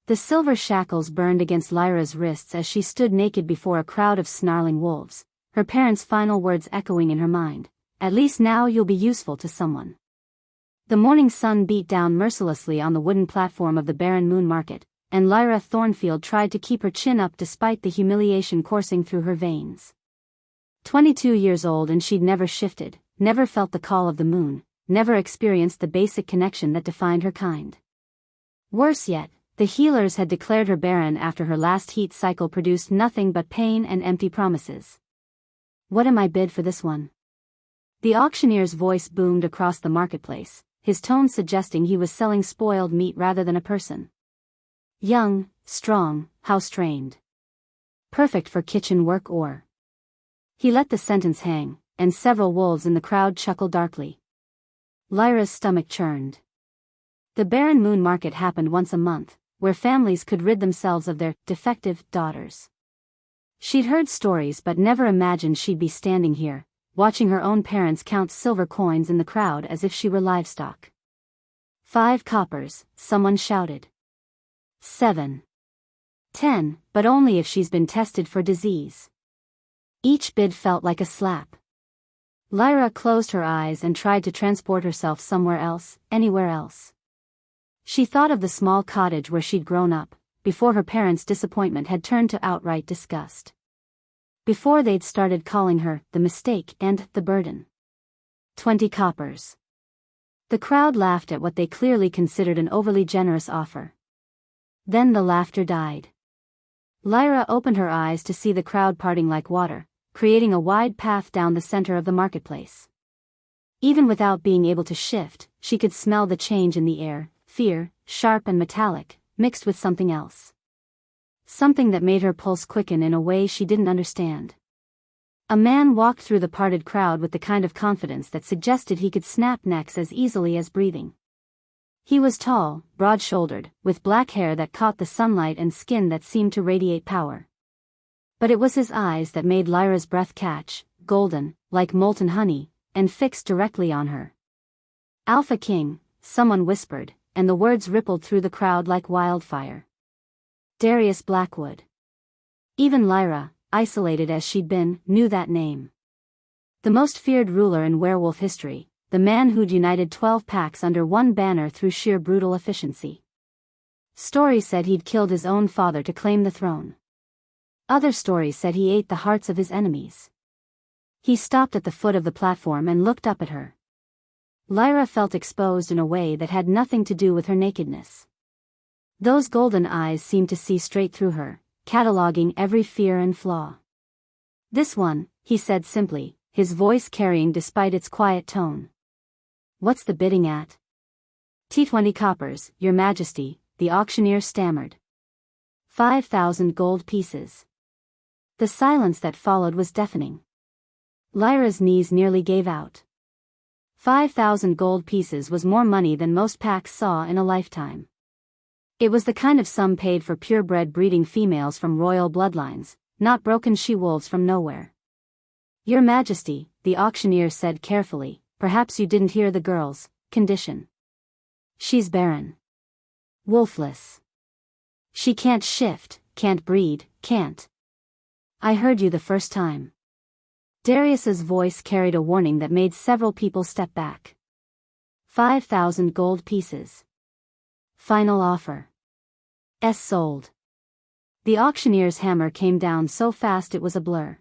The silver shackles burned against Lyra's wrists as she stood naked before a crowd of snarling wolves, her parents' final words echoing in her mind. At least now you'll be useful to someone. The morning sun beat down mercilessly on the wooden platform of the barren moon market, and Lyra Thornfield tried to keep her chin up despite the humiliation coursing through her veins. 22 years old, and she'd never shifted, never felt the call of the moon, never experienced the basic connection that defined her kind. Worse yet, the healers had declared her barren after her last heat cycle produced nothing but pain and empty promises. What am I bid for this one? The auctioneer's voice boomed across the marketplace, his tone suggesting he was selling spoiled meat rather than a person. Young, strong, house-trained. Perfect for kitchen work or... He let the sentence hang, and several wolves in the crowd chuckled darkly. Lyra's stomach churned. The barren moon market happened once a month, where families could rid themselves of their defective daughters. She'd heard stories but never imagined she'd be standing here, watching her own parents count silver coins in the crowd as if she were livestock. 5 coppers, someone shouted. 7. 10, but only if she's been tested for disease. Each bid felt like a slap. Lyra closed her eyes and tried to transport herself somewhere else, anywhere else. She thought of the small cottage where she'd grown up, before her parents' disappointment had turned to outright disgust. Before they'd started calling her the mistake and the burden. 20 coppers. The crowd laughed at what they clearly considered an overly generous offer. Then the laughter died. Lyra opened her eyes to see the crowd parting like water, creating a wide path down the center of the marketplace. Even without being able to shift, she could smell the change in the air, fear, sharp and metallic, mixed with something else. Something that made her pulse quicken in a way she didn't understand. A man walked through the parted crowd with the kind of confidence that suggested he could snap necks as easily as breathing. He was tall, broad-shouldered, with black hair that caught the sunlight and skin that seemed to radiate power. But it was his eyes that made Lyra's breath catch, golden, like molten honey, and fixed directly on her. Alpha King, someone whispered, and the words rippled through the crowd like wildfire. Darius Blackwood. Even Lyra, isolated as she'd been, knew that name. The most feared ruler in werewolf history, the man who'd united 12 packs under one banner through sheer brutal efficiency. Stories said he'd killed his own father to claim the throne. Other stories said he ate the hearts of his enemies. He stopped at the foot of the platform and looked up at her. Lyra felt exposed in a way that had nothing to do with her nakedness. Those golden eyes seemed to see straight through her, cataloging every fear and flaw. This one, he said simply, his voice carrying despite its quiet tone. What's the bidding at? T20 coppers, your majesty, the auctioneer stammered. 5,000 gold pieces. The silence that followed was deafening. Lyra's knees nearly gave out. 5,000 gold pieces was more money than most packs saw in a lifetime. It was the kind of sum paid for purebred breeding females from royal bloodlines, not broken she-wolves from nowhere. Your Majesty, the auctioneer said carefully, perhaps you didn't hear the girl's condition. She's barren. Wolfless. She can't shift, can't breed, can't. I heard you the first time. Darius's voice carried a warning that made several people step back. 5,000 gold pieces. Final offer. Sold. The auctioneer's hammer came down so fast it was a blur.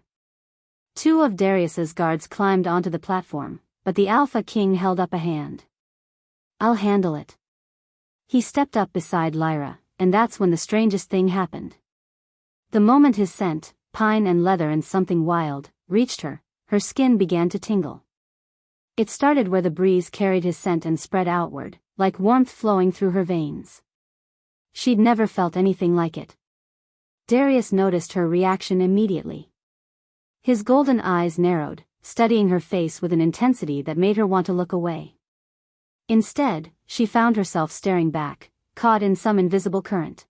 2 of Darius's guards climbed onto the platform, but the Alpha King held up a hand. I'll handle it. He stepped up beside Lyra, and that's when the strangest thing happened. The moment his scent, pine and leather and something wild, reached her, her skin began to tingle. It started where the breeze carried his scent and spread outward, like warmth flowing through her veins. She'd never felt anything like it. Darius noticed her reaction immediately. His golden eyes narrowed, studying her face with an intensity that made her want to look away. Instead, she found herself staring back, caught in some invisible current.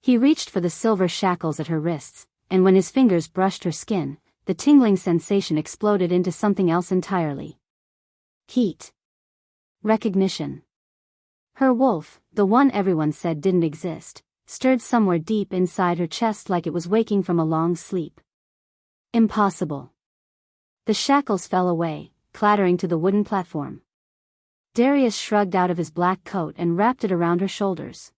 He reached for the silver shackles at her wrists, and when his fingers brushed her skin, the tingling sensation exploded into something else entirely. Heat. Recognition. Her wolf, the one everyone said didn't exist, stirred somewhere deep inside her chest like it was waking from a long sleep. Impossible. The shackles fell away, clattering to the wooden platform. Darius shrugged out of his black coat and wrapped it around her shoulders.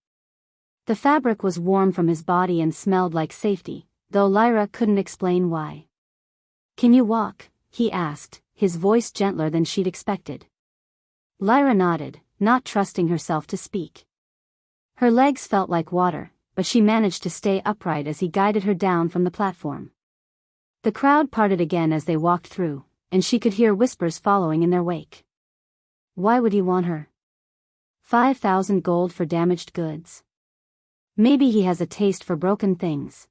The fabric was warm from his body and smelled like safety, though Lyra couldn't explain why. "Can you walk?" he asked, his voice gentler than she'd expected. Lyra nodded, not trusting herself to speak. Her legs felt like water, but she managed to stay upright as he guided her down from the platform. The crowd parted again as they walked through, and she could hear whispers following in their wake. Why would he want her? 5,000 gold for damaged goods. Maybe he has a taste for broken things.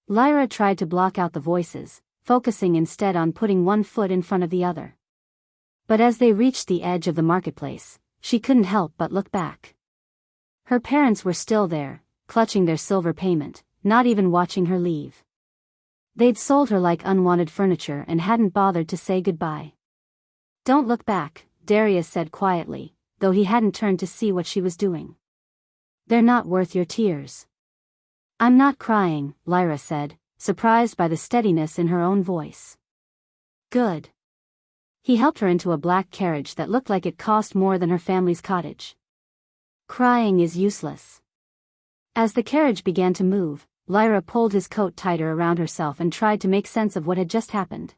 Lyra tried to block out the voices, focusing instead on putting one foot in front of the other. But as they reached the edge of the marketplace, she couldn't help but look back. Her parents were still there, clutching their silver payment, not even watching her leave. They'd sold her like unwanted furniture and hadn't bothered to say goodbye. "Don't look back," Darius said quietly, though he hadn't turned to see what she was doing. "They're not worth your tears." "I'm not crying," Lyra said, surprised by the steadiness in her own voice. "Good." He helped her into a black carriage that looked like it cost more than her family's cottage. "Crying is useless." As the carriage began to move, Lyra pulled his coat tighter around herself and tried to make sense of what had just happened.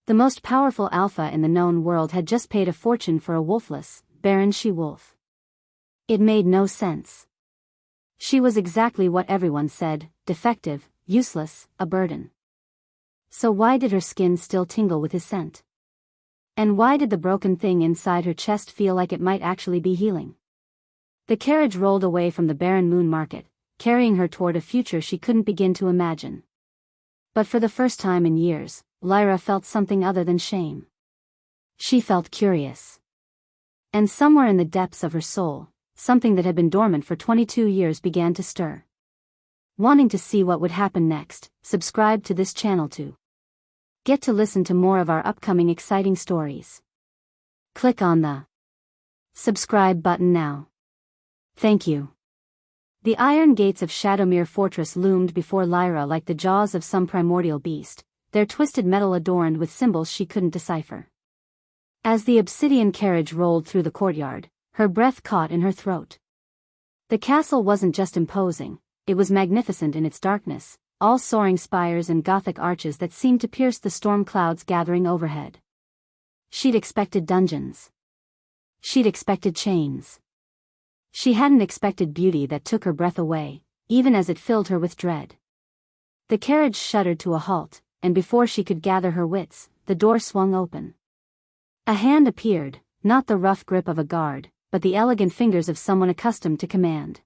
The most powerful alpha in the known world had just paid a fortune for a wolfless, barren she-wolf. It made no sense. She was exactly what everyone said: defective, useless, a burden. So why did her skin still tingle with his scent? And why did the broken thing inside her chest feel like it might actually be healing? The carriage rolled away from the barren moon market, carrying her toward a future she couldn't begin to imagine. But for the first time in years, Lyra felt something other than shame. She felt curious. And somewhere in the depths of her soul, something that had been dormant for 22 years began to stir. Wanting to see what would happen next, subscribe to this channel to get to listen to more of our upcoming exciting stories. Click on the subscribe button now. Thank you. The iron gates of Shadowmere Fortress loomed before Lyra like the jaws of some primordial beast, their twisted metal adorned with symbols she couldn't decipher. As the obsidian carriage rolled through the courtyard, her breath caught in her throat. The castle wasn't just imposing, it was magnificent in its darkness, all soaring spires and Gothic arches that seemed to pierce the storm clouds gathering overhead. She'd expected dungeons. She'd expected chains. She hadn't expected beauty that took her breath away, even as it filled her with dread. The carriage shuddered to a halt, and before she could gather her wits, the door swung open. A hand appeared, not the rough grip of a guard, but the elegant fingers of someone accustomed to command.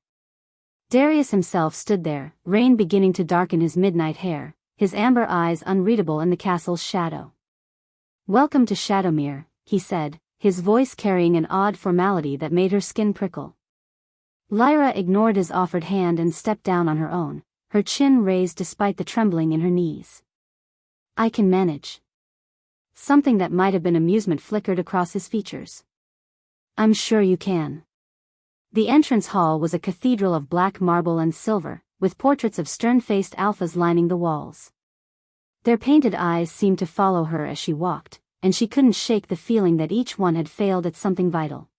Darius himself stood there, rain beginning to darken his midnight hair, his amber eyes unreadable in the castle's shadow. "Welcome to Shadowmere," he said, his voice carrying an odd formality that made her skin prickle. Lyra ignored his offered hand and stepped down on her own, her chin raised despite the trembling in her knees. "I can manage." Something that might have been amusement flickered across his features. "I'm sure you can." The entrance hall was a cathedral of black marble and silver, with portraits of stern-faced alphas lining the walls. Their painted eyes seemed to follow her as she walked, and she couldn't shake the feeling that each one had failed at something vital.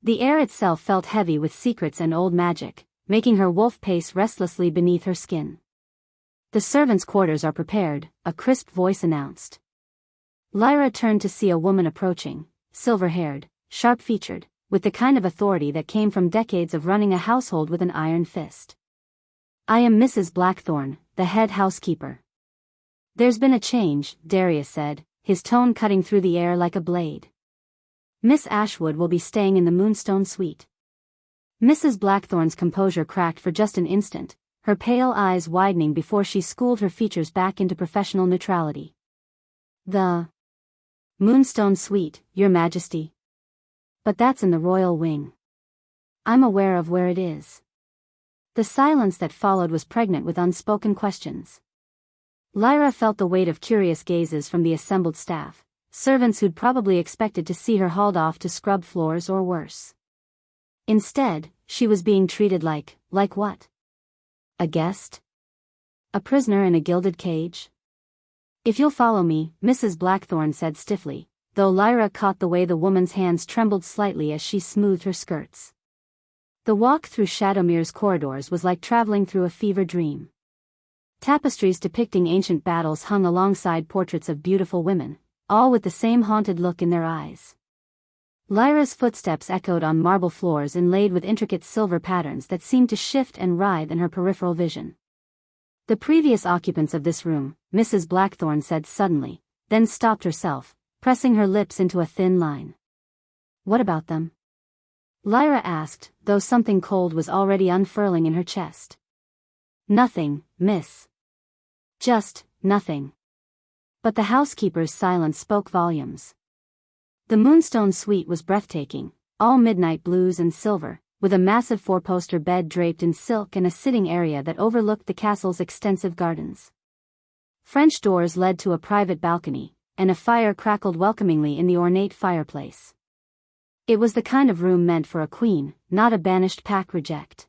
The air itself felt heavy with secrets and old magic, making her wolf pace restlessly beneath her skin. "The servants' quarters are prepared," a crisp voice announced. Lyra turned to see a woman approaching, silver-haired, sharp-featured, with the kind of authority that came from decades of running a household with an iron fist. "I am Mrs. Blackthorne, the head housekeeper." "There's been a change," Darius said, his tone cutting through the air like a blade. "Miss Ashwood will be staying in the Moonstone suite." Mrs. Blackthorne's composure cracked for just an instant, her pale eyes widening before she schooled her features back into professional neutrality. "The Moonstone suite, Your Majesty. But that's in the royal wing. I'm aware of where it is." The silence that followed was pregnant with unspoken questions. Lyra felt the weight of curious gazes from the assembled staff, servants who'd probably expected to see her hauled off to scrub floors or worse. Instead, she was being treated like what? A guest? A prisoner in a gilded cage? If you'll follow me, Mrs. Blackthorne said stiffly, though Lyra caught the way the woman's hands trembled slightly as she smoothed her skirts. The walk through Shadowmere's corridors was like traveling through a fever dream. Tapestries depicting ancient battles hung alongside portraits of beautiful women, all with the same haunted look in their eyes. Lyra's footsteps echoed on marble floors inlaid with intricate silver patterns that seemed to shift and writhe in her peripheral vision. The previous occupants of this room, Mrs. Blackthorne said suddenly, then stopped herself, pressing her lips into a thin line. What about them? Lyra asked, though something cold was already unfurling in her chest. Nothing, miss. Just, nothing. But the housekeeper's silence spoke volumes. The Moonstone suite was breathtaking, all midnight blues and silver, with a massive four-poster bed draped in silk and a sitting area that overlooked the castle's extensive gardens. French doors led to a private balcony, and a fire crackled welcomingly in the ornate fireplace. It was the kind of room meant for a queen, not a banished pack reject.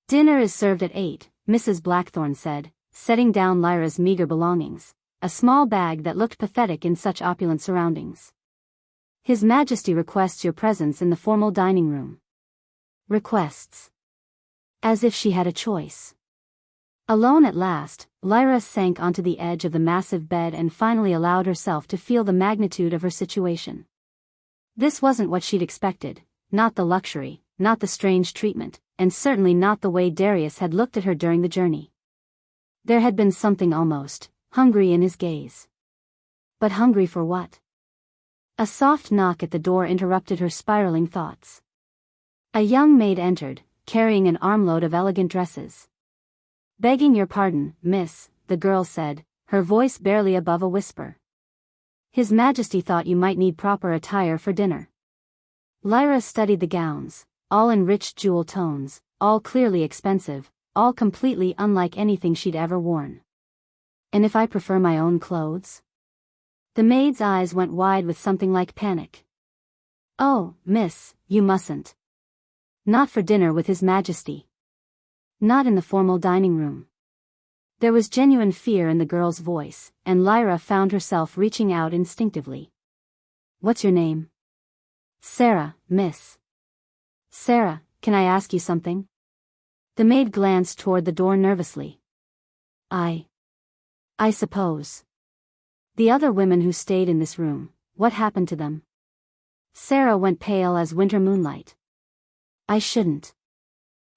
Dinner is served at 8, Mrs. Blackthorne said, setting down Lyra's meager belongings, a small bag that looked pathetic in such opulent surroundings. His Majesty requests your presence in the formal dining room. Requests. As if she had a choice. Alone at last, Lyra sank onto the edge of the massive bed and finally allowed herself to feel the magnitude of her situation. This wasn't what she'd expected, not the luxury, not the strange treatment, and certainly not the way Darius had looked at her during the journey. There had been something almost hungry in his gaze. But hungry for what? A soft knock at the door interrupted her spiraling thoughts. A young maid entered, carrying an armload of elegant dresses. Begging your pardon, miss, the girl said, her voice barely above a whisper. His Majesty thought you might need proper attire for dinner. Lyra studied the gowns, all in rich jewel tones, all clearly expensive, all completely unlike anything she'd ever worn. And if I prefer my own clothes? The maid's eyes went wide with something like panic. Oh, miss, you mustn't. Not for dinner with His Majesty. Not in the formal dining room. There was genuine fear in the girl's voice, and Lyra found herself reaching out instinctively. What's your name? Sarah, miss. Sarah, can I ask you something? The maid glanced toward the door nervously. I suppose. The other women who stayed in this room, what happened to them? Sarah went pale as winter moonlight. I shouldn't.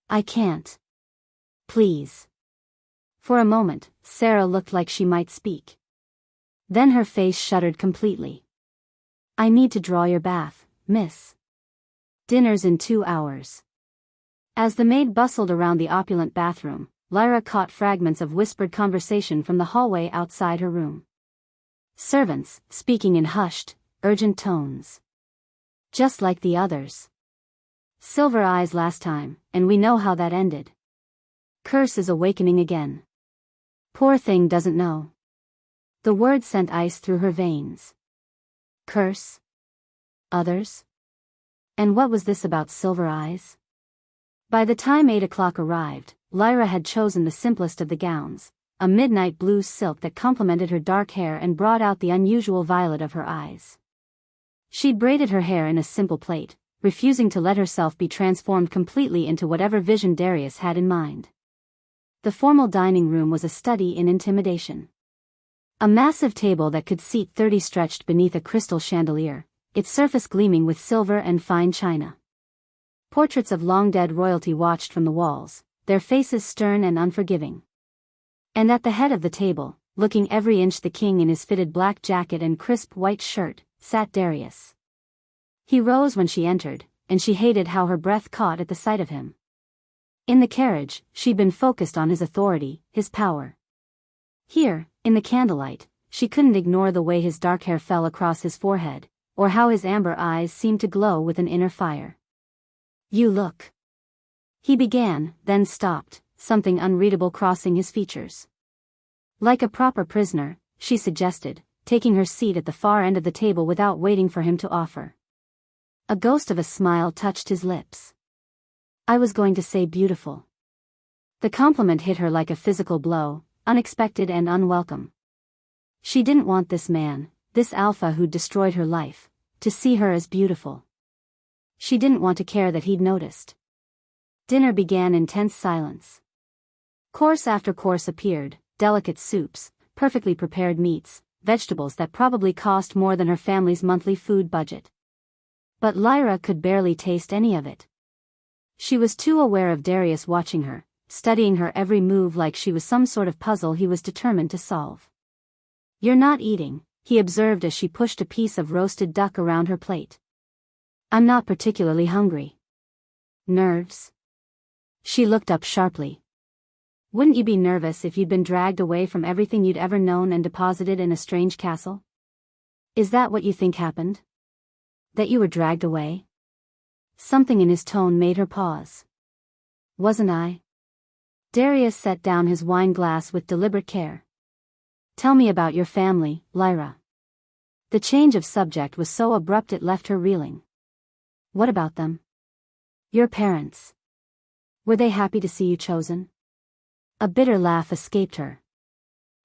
I can't. Please. For a moment, Sarah looked like she might speak. Then her face shuddered completely. I need to draw your bath, miss. Dinner's in 2 hours. As the maid bustled around the opulent bathroom, Lyra caught fragments of whispered conversation from the hallway outside her room. Servants, speaking in hushed, urgent tones. Just like the others. Silver eyes last time, and we know how that ended. Curse is awakening again. Poor thing doesn't know. The word sent ice through her veins. Curse? Others? And what was this about silver eyes? By the time 8 o'clock arrived, Lyra had chosen the simplest of the gowns, a midnight blue silk that complemented her dark hair and brought out the unusual violet of her eyes. She'd braided her hair in a simple plait, refusing to let herself be transformed completely into whatever vision Darius had in mind. The formal dining room was a study in intimidation. A massive table that could seat 30 stretched beneath a crystal chandelier, its surface gleaming with silver and fine china. Portraits of long-dead royalty watched from the walls, their faces stern and unforgiving. And at the head of the table, looking every inch the king in his fitted black jacket and crisp white shirt, sat Darius. He rose when she entered, and she hated how her breath caught at the sight of him. In the carriage, she'd been focused on his authority, his power. Here, in the candlelight, she couldn't ignore the way his dark hair fell across his forehead, or how his amber eyes seemed to glow with an inner fire. You look. He began, then stopped, something unreadable crossing his features. Like a proper prisoner, she suggested, taking her seat at the far end of the table without waiting for him to offer. A ghost of a smile touched his lips. I was going to say beautiful. The compliment hit her like a physical blow, unexpected and unwelcome. She didn't want this man, this alpha who'd destroyed her life, to see her as beautiful. She didn't want to care that he'd noticed. Dinner began in tense silence. Course after course appeared, delicate soups, perfectly prepared meats, vegetables that probably cost more than her family's monthly food budget. But Lyra could barely taste any of it. She was too aware of Darius watching her, studying her every move like she was some sort of puzzle he was determined to solve. "You're not eating," he observed as she pushed a piece of roasted duck around her plate. "I'm not particularly hungry." "Nerves?" She looked up sharply. "Wouldn't you be nervous if you'd been dragged away from everything you'd ever known and deposited in a strange castle? Is that what you think happened? That you were dragged away?" Something in his tone made her pause. "Wasn't I?" Darius set down his wine glass with deliberate care. "Tell me about your family, Lyra." The change of subject was so abrupt it left her reeling. "What about them? Your parents. Were they happy to see you chosen?" A bitter laugh escaped her.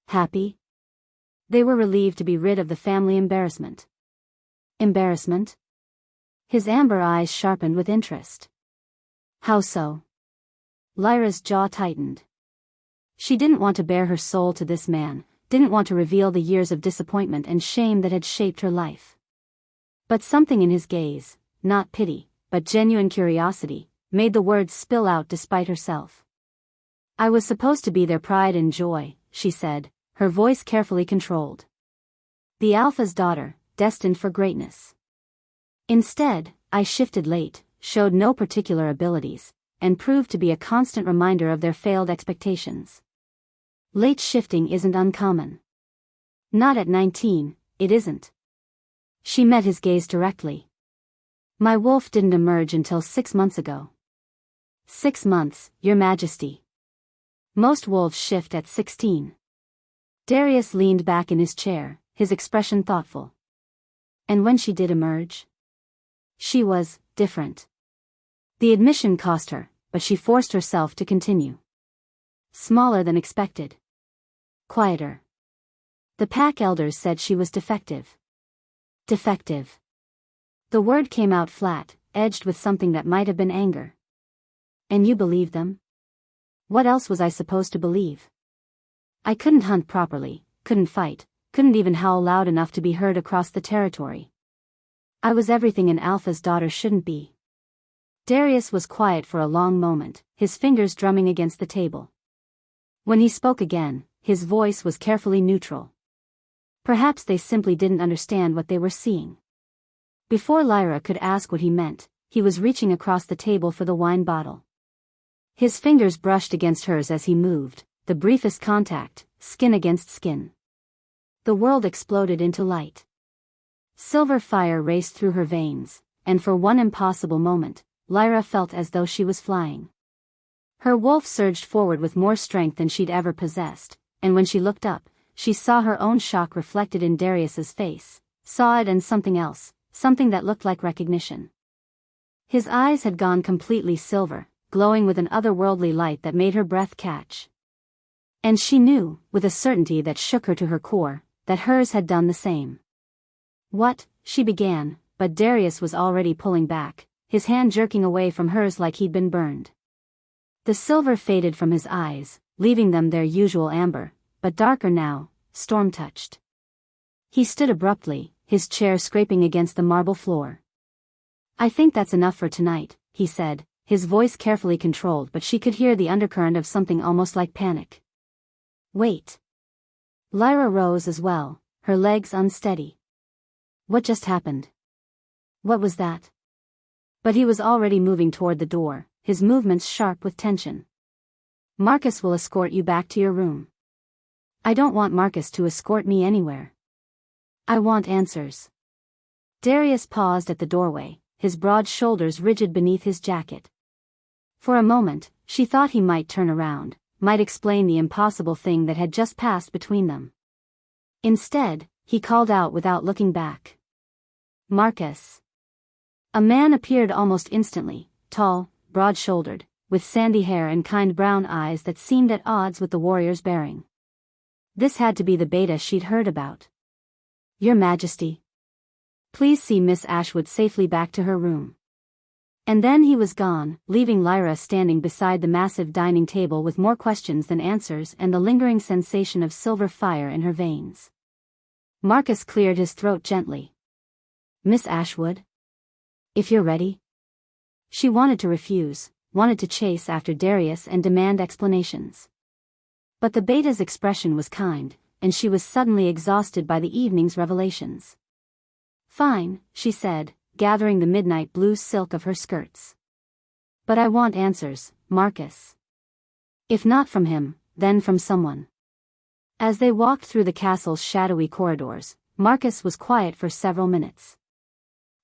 "Happy?" They were relieved to be rid of the family embarrassment. "Embarrassment?" His amber eyes sharpened with interest. "How so?" Lyra's jaw tightened. She didn't want to bare her soul to this man, didn't want to reveal the years of disappointment and shame that had shaped her life. But something in his gaze, not pity, but genuine curiosity, made the words spill out despite herself. "I was supposed to be their pride and joy," she said, her voice carefully controlled. "The Alpha's daughter, destined for greatness. Instead, I shifted late, showed no particular abilities, and proved to be a constant reminder of their failed expectations. Late shifting isn't uncommon. Not at 19, it isn't." She met his gaze directly. "My wolf didn't emerge until 6 months ago." 6 months, Your Majesty. Most wolves shift at 16. Darius leaned back in his chair, his expression thoughtful. "And when she did emerge?" She was different. The admission cost her, but she forced herself to continue. "Smaller than expected. Quieter. The pack elders said she was defective." Defective. The word came out flat, edged with something that might have been anger. "And you believed them?" "What else was I supposed to believe? I couldn't hunt properly, couldn't fight, couldn't even howl loud enough to be heard across the territory. I was everything an Alpha's daughter shouldn't be." Darius was quiet for a long moment, his fingers drumming against the table. When he spoke again, his voice was carefully neutral. Perhaps they simply didn't understand what they were seeing. Before Lyra could ask what he meant, he was reaching across the table for the wine bottle. His fingers brushed against hers as he moved, the briefest contact, skin against skin. The world exploded into light. Silver fire raced through her veins, and for one impossible moment, Lyra felt as though she was flying. Her wolf surged forward with more strength than she'd ever possessed, and when she looked up, she saw her own shock reflected in Darius's face, saw it and something else, something that looked like recognition. His eyes had gone completely silver, glowing with an otherworldly light that made her breath catch. And she knew, with a certainty that shook her to her core, that hers had done the same. "What?" she began, but Darius was already pulling back, his hand jerking away from hers like he'd been burned. The silver faded from his eyes, leaving them their usual amber, but darker now, storm-touched. He stood abruptly, his chair scraping against the marble floor. "I think that's enough for tonight," he said, his voice carefully controlled, but she could hear the undercurrent of something almost like panic. "Wait." Lyra rose as well, her legs unsteady. "What just happened? What was that?" But he was already moving toward the door, his movements sharp with tension. "Marcus will escort you back to your room." "I don't want Marcus to escort me anywhere. I want answers." Darius paused at the doorway, his broad shoulders rigid beneath his jacket. For a moment, she thought he might turn around, might explain the impossible thing that had just passed between them. Instead, he called out without looking back. "Marcus." A man appeared almost instantly, tall, broad-shouldered, with sandy hair and kind brown eyes that seemed at odds with the warrior's bearing. This had to be the beta she'd heard about. "Your Majesty. Please see Miss Ashwood safely back to her room." And then he was gone, leaving Lyra standing beside the massive dining table with more questions than answers and the lingering sensation of silver fire in her veins. Marcus cleared his throat gently. "Miss Ashwood? If you're ready." She wanted to refuse, wanted to chase after Darius and demand explanations. But the beta's expression was kind, and she was suddenly exhausted by the evening's revelations. "Fine," she said, gathering the midnight blue silk of her skirts. "But I want answers, Marcus. If not from him, then from someone." As they walked through the castle's shadowy corridors, Marcus was quiet for several minutes.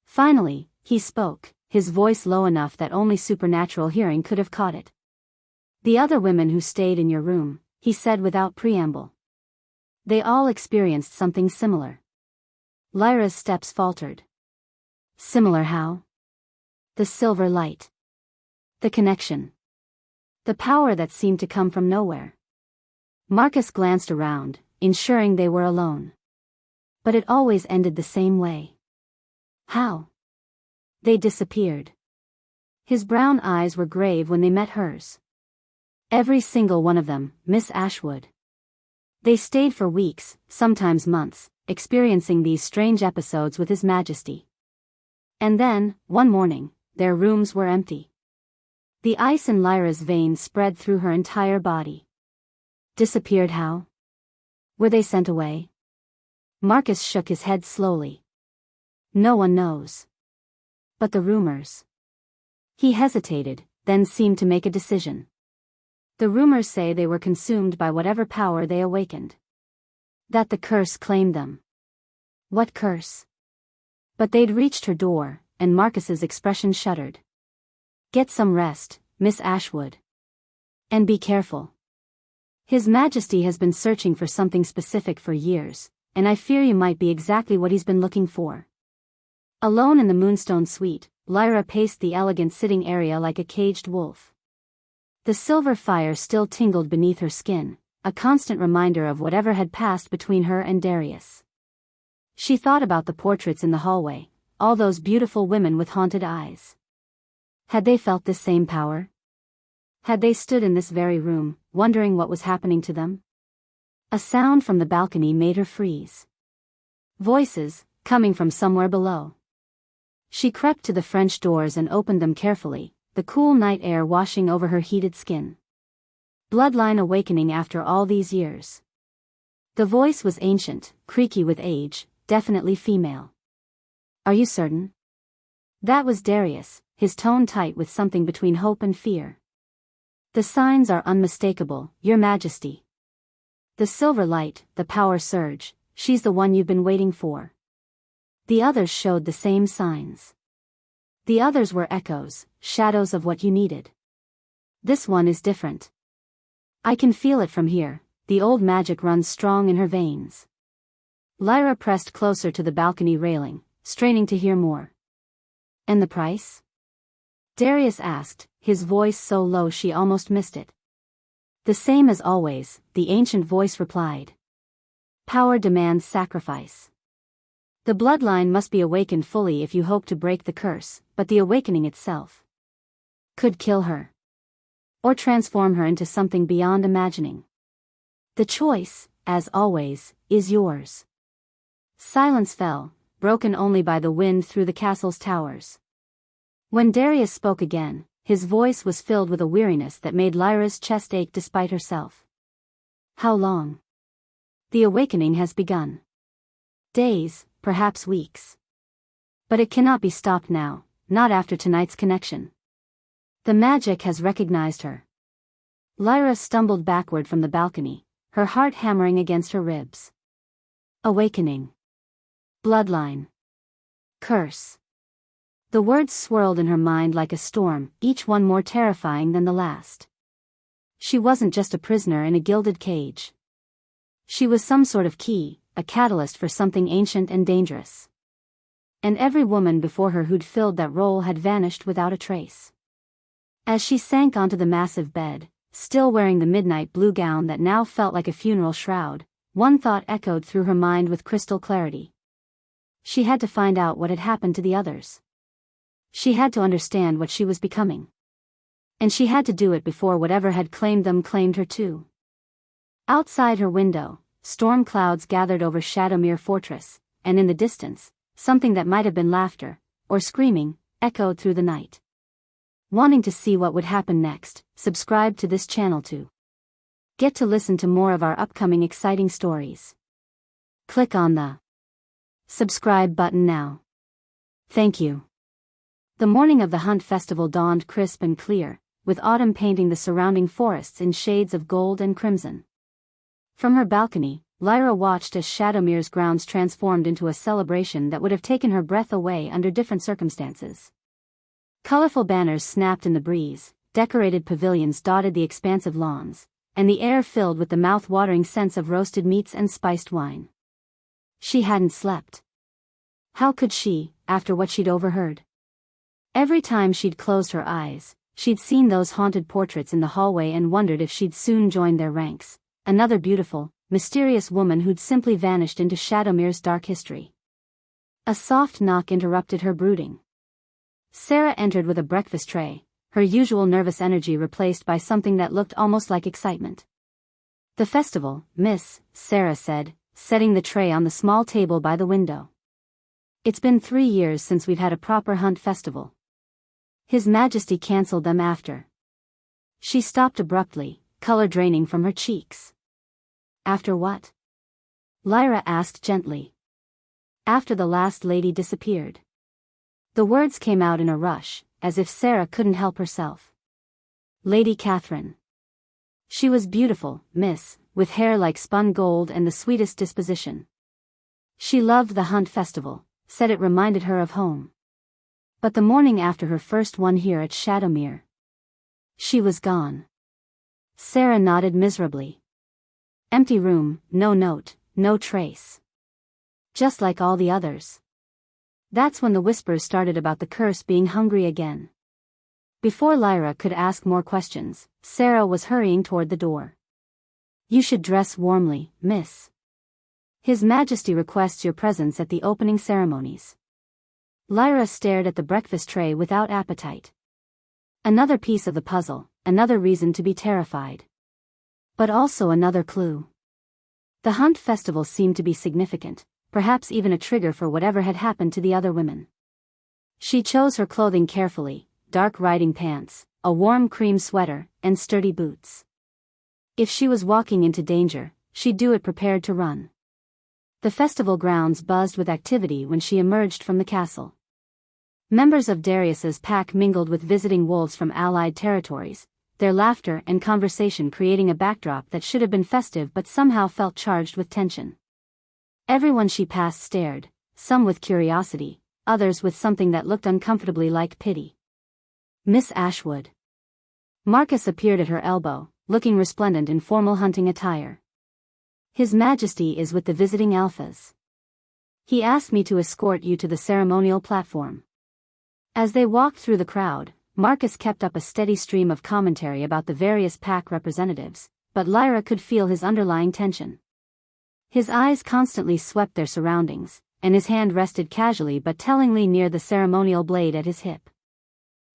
Finally, he spoke, his voice low enough that only supernatural hearing could have caught it. "The other women who stayed in your room," he said without preamble. "They all experienced something similar." Lyra's steps faltered. "Similar how?" "The silver light. The connection. The power that seemed to come from nowhere." Marcus glanced around, ensuring they were alone. "But it always ended the same way." "How?" "They disappeared." His brown eyes were grave when they met hers. "Every single one of them, Miss Ashwood. They stayed for weeks, sometimes months, experiencing these strange episodes with His Majesty. And then, one morning, their rooms were empty. The ice in Lyra's veins spread through her entire body." "Disappeared how? Were they sent away?" Marcus shook his head slowly. "No one knows. But the rumors." He hesitated, then seemed to make a decision. "The rumors say they were consumed by whatever power they awakened. That the curse claimed them." "What curse?" But they'd reached her door, and Marcus's expression shuddered. "Get some rest, Miss Ashwood. And be careful. His Majesty has been searching for something specific for years, and I fear you might be exactly what he's been looking for." Alone in the Moonstone suite, Lyra paced the elegant sitting area like a caged wolf. The silver fire still tingled beneath her skin, a constant reminder of whatever had passed between her and Darius. She thought about the portraits in the hallway, all those beautiful women with haunted eyes. Had they felt this same power? Had they stood in this very room, wondering what was happening to them? A sound from the balcony made her freeze. Voices, coming from somewhere below. She crept to the French doors and opened them carefully, the cool night air washing over her heated skin. Bloodline awakening after all these years. The voice was ancient, creaky with age, definitely female. "Are you certain?" That was Darius, his tone tight with something between hope and fear. "The signs are unmistakable, Your Majesty. The silver light, the power surge, she's the one you've been waiting for." The others showed the same signs. The others were echoes, shadows of what you needed. This one is different. "I can feel it from here, the old magic runs strong in her veins." Lyra pressed closer to the balcony railing, straining to hear more. "And the price?" Darius asked, his voice so low she almost missed it. "The same as always," the ancient voice replied. "Power demands sacrifice. The bloodline must be awakened fully if you hope to break the curse, but the awakening itself could kill her. Or transform her into something beyond imagining. The choice, as always, is yours." Silence fell, broken only by the wind through the castle's towers. When Darius spoke again, his voice was filled with a weariness that made Lyra's chest ache despite herself. "How long?" "The awakening has begun. Days, perhaps weeks. But it cannot be stopped now, not after tonight's connection. The magic has recognized her." Lyra stumbled backward from the balcony, her heart hammering against her ribs. Awakening. Bloodline. Curse. The words swirled in her mind like a storm, each one more terrifying than the last. She wasn't just a prisoner in a gilded cage. She was some sort of key, a catalyst for something ancient and dangerous. And every woman before her who'd filled that role had vanished without a trace. As she sank onto the massive bed, still wearing the midnight blue gown that now felt like a funeral shroud, one thought echoed through her mind with crystal clarity. She had to find out what had happened to the others. She had to understand what she was becoming. And she had to do it before whatever had claimed them claimed her too. Outside her window, storm clouds gathered over Shadowmere Fortress, and in the distance, something that might have been laughter, or screaming, echoed through the night. Wanting to see what would happen next, subscribe to this channel to get to listen to more of our upcoming exciting stories. Click on the subscribe button now. Thank you. The morning of the Hunt Festival dawned crisp and clear, with autumn painting the surrounding forests in shades of gold and crimson. From her balcony, Lyra watched as Shadowmere's grounds transformed into a celebration that would have taken her breath away under different circumstances. Colorful banners snapped in the breeze, decorated pavilions dotted the expansive lawns, and the air filled with the mouth-watering scents of roasted meats and spiced wine. She hadn't slept. How could she, after what she'd overheard? Every time she'd closed her eyes, she'd seen those haunted portraits in the hallway and wondered if she'd soon join their ranks, another beautiful, mysterious woman who'd simply vanished into Shadowmere's dark history. A soft knock interrupted her brooding. Sarah entered with a breakfast tray, her usual nervous energy replaced by something that looked almost like excitement. "The festival, miss," Sarah said, setting the tray on the small table by the window. "It's been 3 years since we've had a proper hunt festival. His Majesty cancelled them after." She stopped abruptly, color draining from her cheeks. "After what?" Lyra asked gently. "After the last lady disappeared." The words came out in a rush, as if Sarah couldn't help herself. "Lady Catherine. She was beautiful, miss, with hair like spun gold and the sweetest disposition. She loved the Hunt Festival, said it reminded her of home. But the morning after her first one here at Shadowmere, she was gone." Sarah nodded miserably. Empty room, no note, no trace. Just like all the others. That's when the whispers started about the curse being hungry again. Before Lyra could ask more questions, Sarah was hurrying toward the door. "You should dress warmly, miss. His Majesty requests your presence at the opening ceremonies." Lyra stared at the breakfast tray without appetite. Another piece of the puzzle, another reason to be terrified. But also another clue. The Hunt Festival seemed to be significant, perhaps even a trigger for whatever had happened to the other women. She chose her clothing carefully, dark riding pants, a warm cream sweater, and sturdy boots. If she was walking into danger, she'd do it prepared to run. The festival grounds buzzed with activity when she emerged from the castle. Members of Darius's pack mingled with visiting wolves from allied territories, their laughter and conversation creating a backdrop that should have been festive but somehow felt charged with tension. Everyone she passed stared, some with curiosity, others with something that looked uncomfortably like pity. "Miss Ashwood." Marcus appeared at her elbow, looking resplendent in formal hunting attire. "His Majesty is with the visiting alphas. He asked me to escort you to the ceremonial platform." As they walked through the crowd, Marcus kept up a steady stream of commentary about the various pack representatives, but Lyra could feel his underlying tension. His eyes constantly swept their surroundings, and his hand rested casually but tellingly near the ceremonial blade at his hip.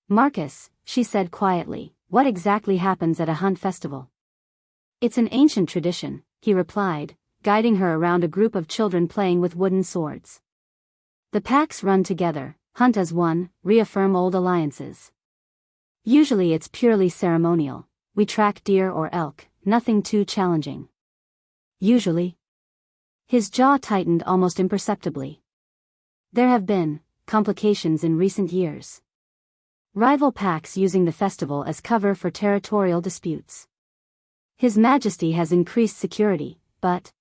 "Marcus," she said quietly, "what exactly happens at a hunt festival?" "It's an ancient tradition," he replied, guiding her around a group of children playing with wooden swords. "The packs run together, hunt as one, reaffirm old alliances. Usually it's purely ceremonial, we track deer or elk, nothing too challenging. Usually." His jaw tightened almost imperceptibly. "There have been complications in recent years. Rival packs using the festival as cover for territorial disputes. His Majesty has increased security, but..."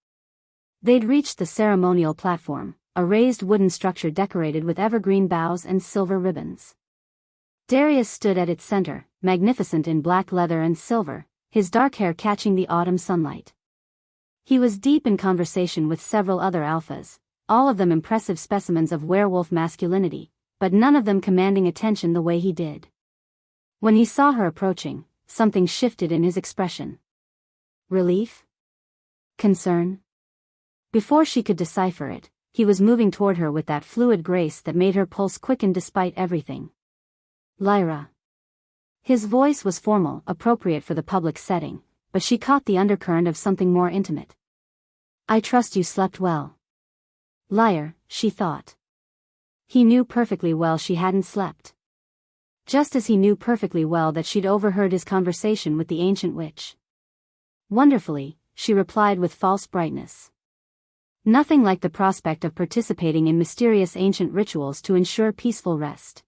They'd reached the ceremonial platform, a raised wooden structure decorated with evergreen boughs and silver ribbons. Darius stood at its center, magnificent in black leather and silver, his dark hair catching the autumn sunlight. He was deep in conversation with several other alphas, all of them impressive specimens of werewolf masculinity, but none of them commanding attention the way he did. When he saw her approaching, something shifted in his expression. Relief? Concern? Before she could decipher it, he was moving toward her with that fluid grace that made her pulse quicken despite everything. Lyra. His voice was formal, appropriate for the public setting, but she caught the undercurrent of something more intimate. I trust you slept well. Liar, she thought. He knew perfectly well she hadn't slept. Just as he knew perfectly well that she'd overheard his conversation with the ancient witch. Wonderfully, she replied with false brightness. Nothing like the prospect of participating in mysterious ancient rituals to ensure peaceful rest.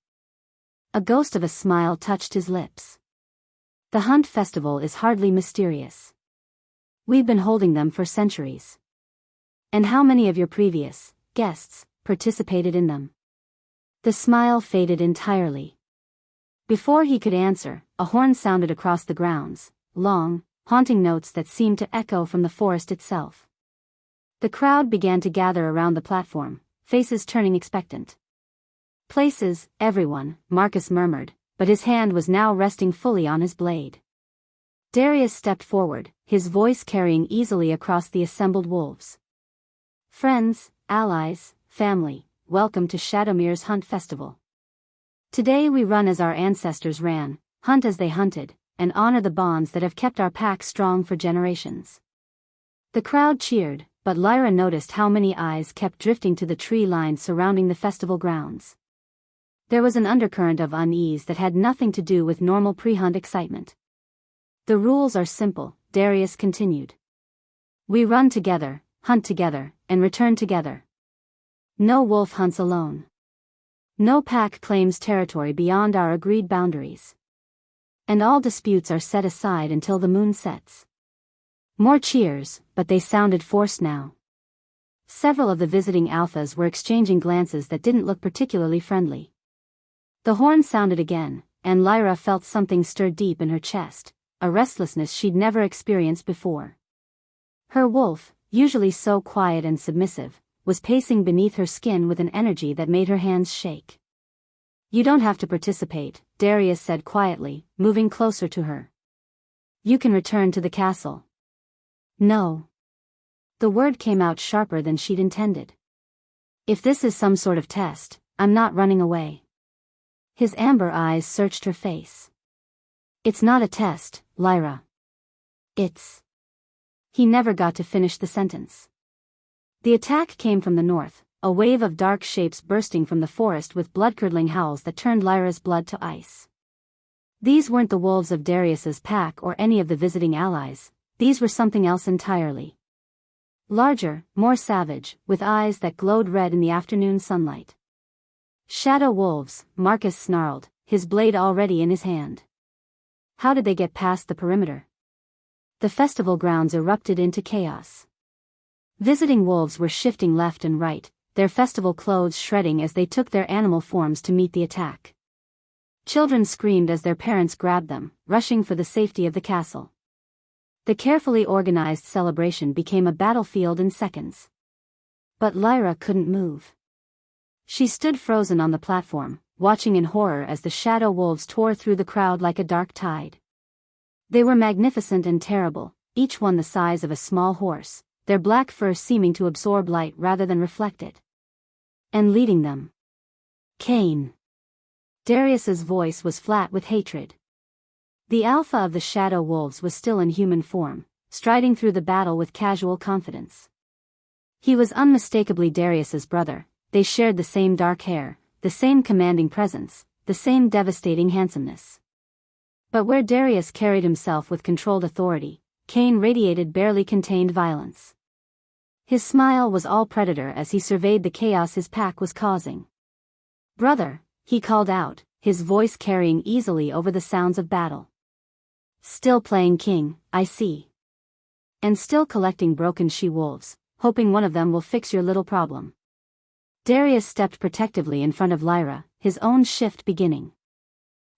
A ghost of a smile touched his lips. The Hunt Festival is hardly mysterious. We've been holding them for centuries. And how many of your previous guests participated in them? The smile faded entirely. Before he could answer, a horn sounded across the grounds, long, haunting notes that seemed to echo from the forest itself. The crowd began to gather around the platform, faces turning expectant. Places, everyone, Marcus murmured, but his hand was now resting fully on his blade. Darius stepped forward, his voice carrying easily across the assembled wolves. Friends, allies, family, welcome to Shadowmere's Hunt Festival. Today we run as our ancestors ran, hunt as they hunted, and honor the bonds that have kept our pack strong for generations. The crowd cheered, but Lyra noticed how many eyes kept drifting to the tree line surrounding the festival grounds. There was an undercurrent of unease that had nothing to do with normal pre-hunt excitement. The rules are simple, Darius continued. We run together, hunt together, and return together. No wolf hunts alone. No pack claims territory beyond our agreed boundaries. And all disputes are set aside until the moon sets. More cheers, but they sounded forced now. Several of the visiting alphas were exchanging glances that didn't look particularly friendly. The horn sounded again, and Lyra felt something stir deep in her chest, a restlessness she'd never experienced before. Her wolf, usually so quiet and submissive, was pacing beneath her skin with an energy that made her hands shake. You don't have to participate, Darius said quietly, moving closer to her. You can return to the castle. No. The word came out sharper than she'd intended. If this is some sort of test, I'm not running away. His amber eyes searched her face. It's not a test, Lyra. It's... He never got to finish the sentence. The attack came from the north, a wave of dark shapes bursting from the forest with blood-curdling howls that turned Lyra's blood to ice. These weren't the wolves of Darius's pack or any of the visiting allies, these were something else entirely. Larger, more savage, with eyes that glowed red in the afternoon sunlight. Shadow wolves, Marcus snarled, his blade already in his hand. How did they get past the perimeter? The festival grounds erupted into chaos. Visiting wolves were shifting left and right, their festival clothes shredding as they took their animal forms to meet the attack. Children screamed as their parents grabbed them, rushing for the safety of the castle. The carefully organized celebration became a battlefield in seconds. But Lyra couldn't move. She stood frozen on the platform, watching in horror as the shadow wolves tore through the crowd like a dark tide. They were magnificent and terrible, each one the size of a small horse, their black fur seeming to absorb light rather than reflect it. And leading them. Cain. Darius's voice was flat with hatred. The alpha of the shadow wolves was still in human form, striding through the battle with casual confidence. He was unmistakably Darius's brother, they shared the same dark hair, the same commanding presence, the same devastating handsomeness. But where Darius carried himself with controlled authority, Cain radiated barely contained violence. His smile was all predator as he surveyed the chaos his pack was causing. Brother, he called out, his voice carrying easily over the sounds of battle. Still playing king, I see. And still collecting broken she-wolves, hoping one of them will fix your little problem. Darius stepped protectively in front of Lyra, his own shift beginning.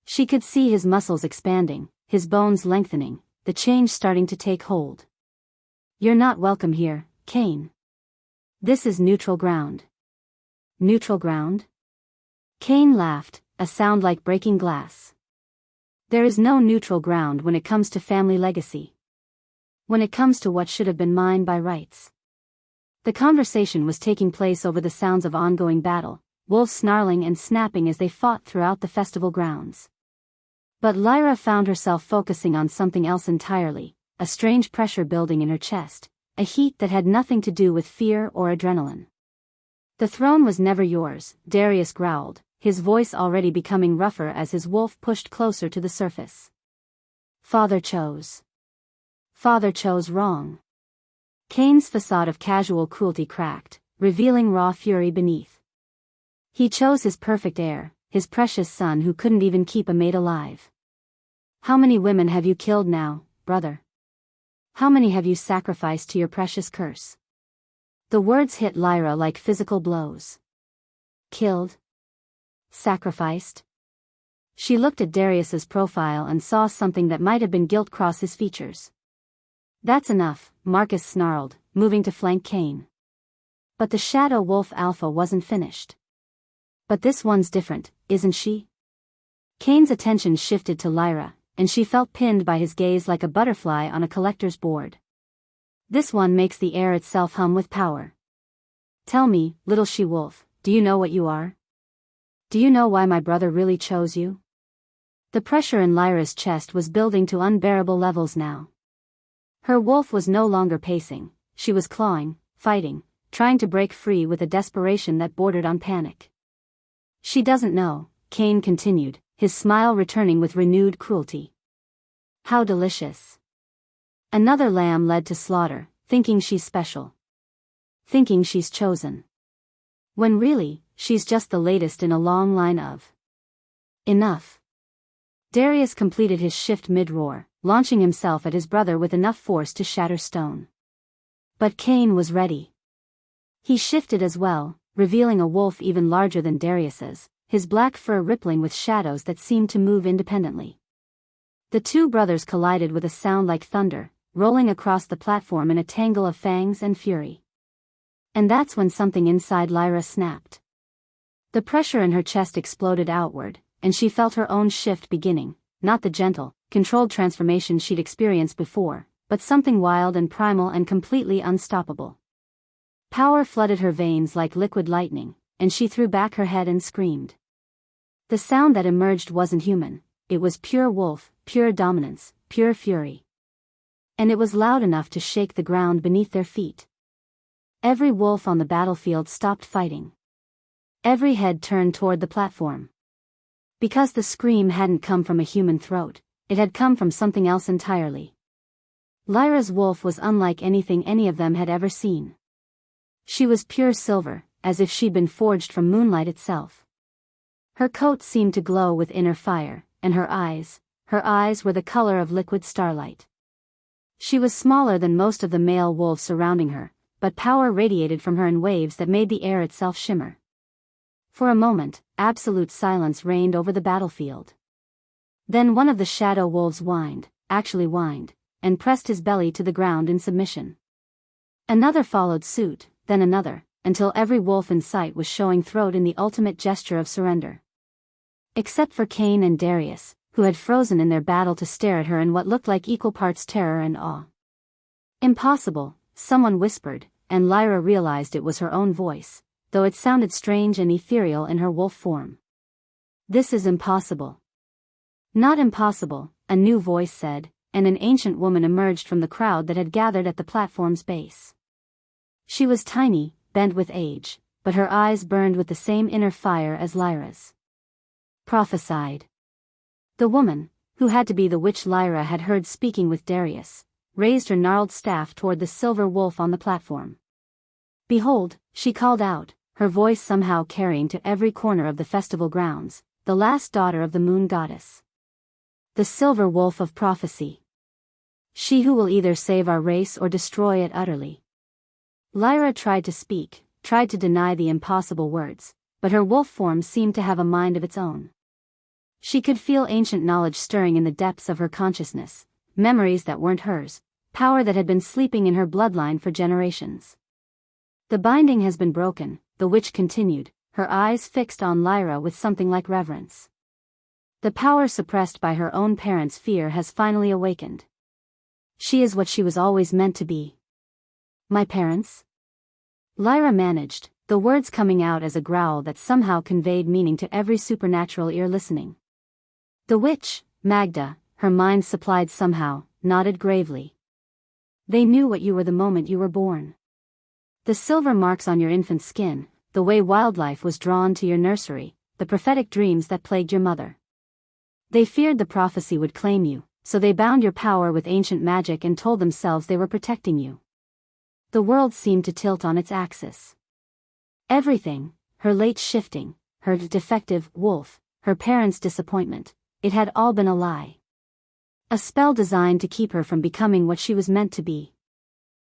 She could see his muscles expanding, his bones lengthening, the change starting to take hold. You're not welcome here, Cain. This is neutral ground. Neutral ground? Cain laughed, a sound like breaking glass. There is no neutral ground when it comes to family legacy. When it comes to what should have been mine by rights. The conversation was taking place over the sounds of ongoing battle, wolves snarling and snapping as they fought throughout the festival grounds. But Lyra found herself focusing on something else entirely, a strange pressure building in her chest, a heat that had nothing to do with fear or adrenaline. The throne was never yours, Darius growled, his voice already becoming rougher as his wolf pushed closer to the surface. Father chose. Father chose wrong. Cain's facade of casual cruelty cracked, revealing raw fury beneath. He chose his perfect heir, his precious son who couldn't even keep a mate alive. How many women have you killed now, brother? How many have you sacrificed to your precious curse? The words hit Lyra like physical blows. Killed? Sacrificed? She looked at Darius's profile and saw something that might have been guilt cross his features. That's enough, Marcus snarled, moving to flank Cain. But the Shadow Wolf Alpha wasn't finished. But this one's different, isn't she? Cain's attention shifted to Lyra, and she felt pinned by his gaze like a butterfly on a collector's board. This one makes the air itself hum with power. Tell me, little she-wolf, do you know what you are? Do you know why my brother really chose you? The pressure in Lyra's chest was building to unbearable levels now. Her wolf was no longer pacing, she was clawing, fighting, trying to break free with a desperation that bordered on panic. She doesn't know, Cain continued, his smile returning with renewed cruelty. How delicious. Another lamb led to slaughter, thinking she's special. Thinking she's chosen. When really, she's just the latest in a long line of. Enough. Darius completed his shift mid-roar, launching himself at his brother with enough force to shatter stone. But Cain was ready. He shifted as well, revealing a wolf even larger than Darius's, his black fur rippling with shadows that seemed to move independently. The two brothers collided with a sound like thunder, rolling across the platform in a tangle of fangs and fury. And that's when something inside Lyra snapped. The pressure in her chest exploded outward, and she felt her own shift beginning, not the gentle, controlled transformation she'd experienced before, but something wild and primal and completely unstoppable. Power flooded her veins like liquid lightning, and she threw back her head and screamed. The sound that emerged wasn't human, it was pure wolf, pure dominance, pure fury. And it was loud enough to shake the ground beneath their feet. Every wolf on the battlefield stopped fighting. Every head turned toward the platform. Because the scream hadn't come from a human throat, it had come from something else entirely. Lyra's wolf was unlike anything any of them had ever seen. She was pure silver, as if she'd been forged from moonlight itself. Her coat seemed to glow with inner fire, and her eyes were the color of liquid starlight. She was smaller than most of the male wolves surrounding her, but power radiated from her in waves that made the air itself shimmer. For a moment, absolute silence reigned over the battlefield. Then one of the shadow wolves actually whined, and pressed his belly to the ground in submission. Another followed suit, then another, until every wolf in sight was showing throat in the ultimate gesture of surrender. Except for Cain and Darius, who had frozen in their battle to stare at her in what looked like equal parts terror and awe. Impossible, someone whispered, and Lyra realized it was her own voice, though it sounded strange and ethereal in her wolf form. This is impossible. Not impossible, a new voice said, and an ancient woman emerged from the crowd that had gathered at the platform's base. She was tiny, bent with age, but her eyes burned with the same inner fire as Lyra's. Prophesied. The woman, who had to be the witch Lyra had heard speaking with Darius, raised her gnarled staff toward the silver wolf on the platform. Behold, she called out, her voice somehow carrying to every corner of the festival grounds, the last daughter of the moon goddess. The silver wolf of prophecy. She who will either save our race or destroy it utterly. Lyra tried to speak, tried to deny the impossible words, but her wolf form seemed to have a mind of its own. She could feel ancient knowledge stirring in the depths of her consciousness, memories that weren't hers, power that had been sleeping in her bloodline for generations. The binding has been broken, the witch continued, her eyes fixed on Lyra with something like reverence. The power suppressed by her own parents' fear has finally awakened. She is what she was always meant to be. My parents? Lyra managed, the words coming out as a growl that somehow conveyed meaning to every supernatural ear listening. The witch, Magda, her mind supplied somehow, nodded gravely. They knew what you were the moment you were born. The silver marks on your infant skin, the way wildlife was drawn to your nursery, the prophetic dreams that plagued your mother. They feared the prophecy would claim you, so they bound your power with ancient magic and told themselves they were protecting you. The world seemed to tilt on its axis. Everything, her late shifting, her defective wolf, her parents' disappointment, it had all been a lie. A spell designed to keep her from becoming what she was meant to be.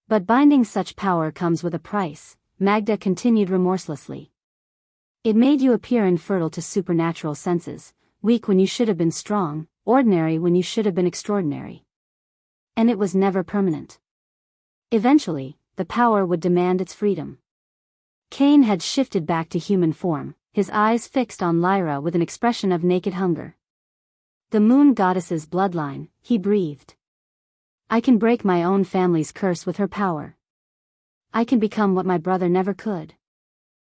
But binding such power comes with a price, Magda continued remorselessly. It made you appear infertile to supernatural senses, weak when you should have been strong, ordinary when you should have been extraordinary. And it was never permanent. Eventually, the power would demand its freedom. Cain had shifted back to human form, his eyes fixed on Lyra with an expression of naked hunger. The moon goddess's bloodline, he breathed. I can break my own family's curse with her power. I can become what my brother never could.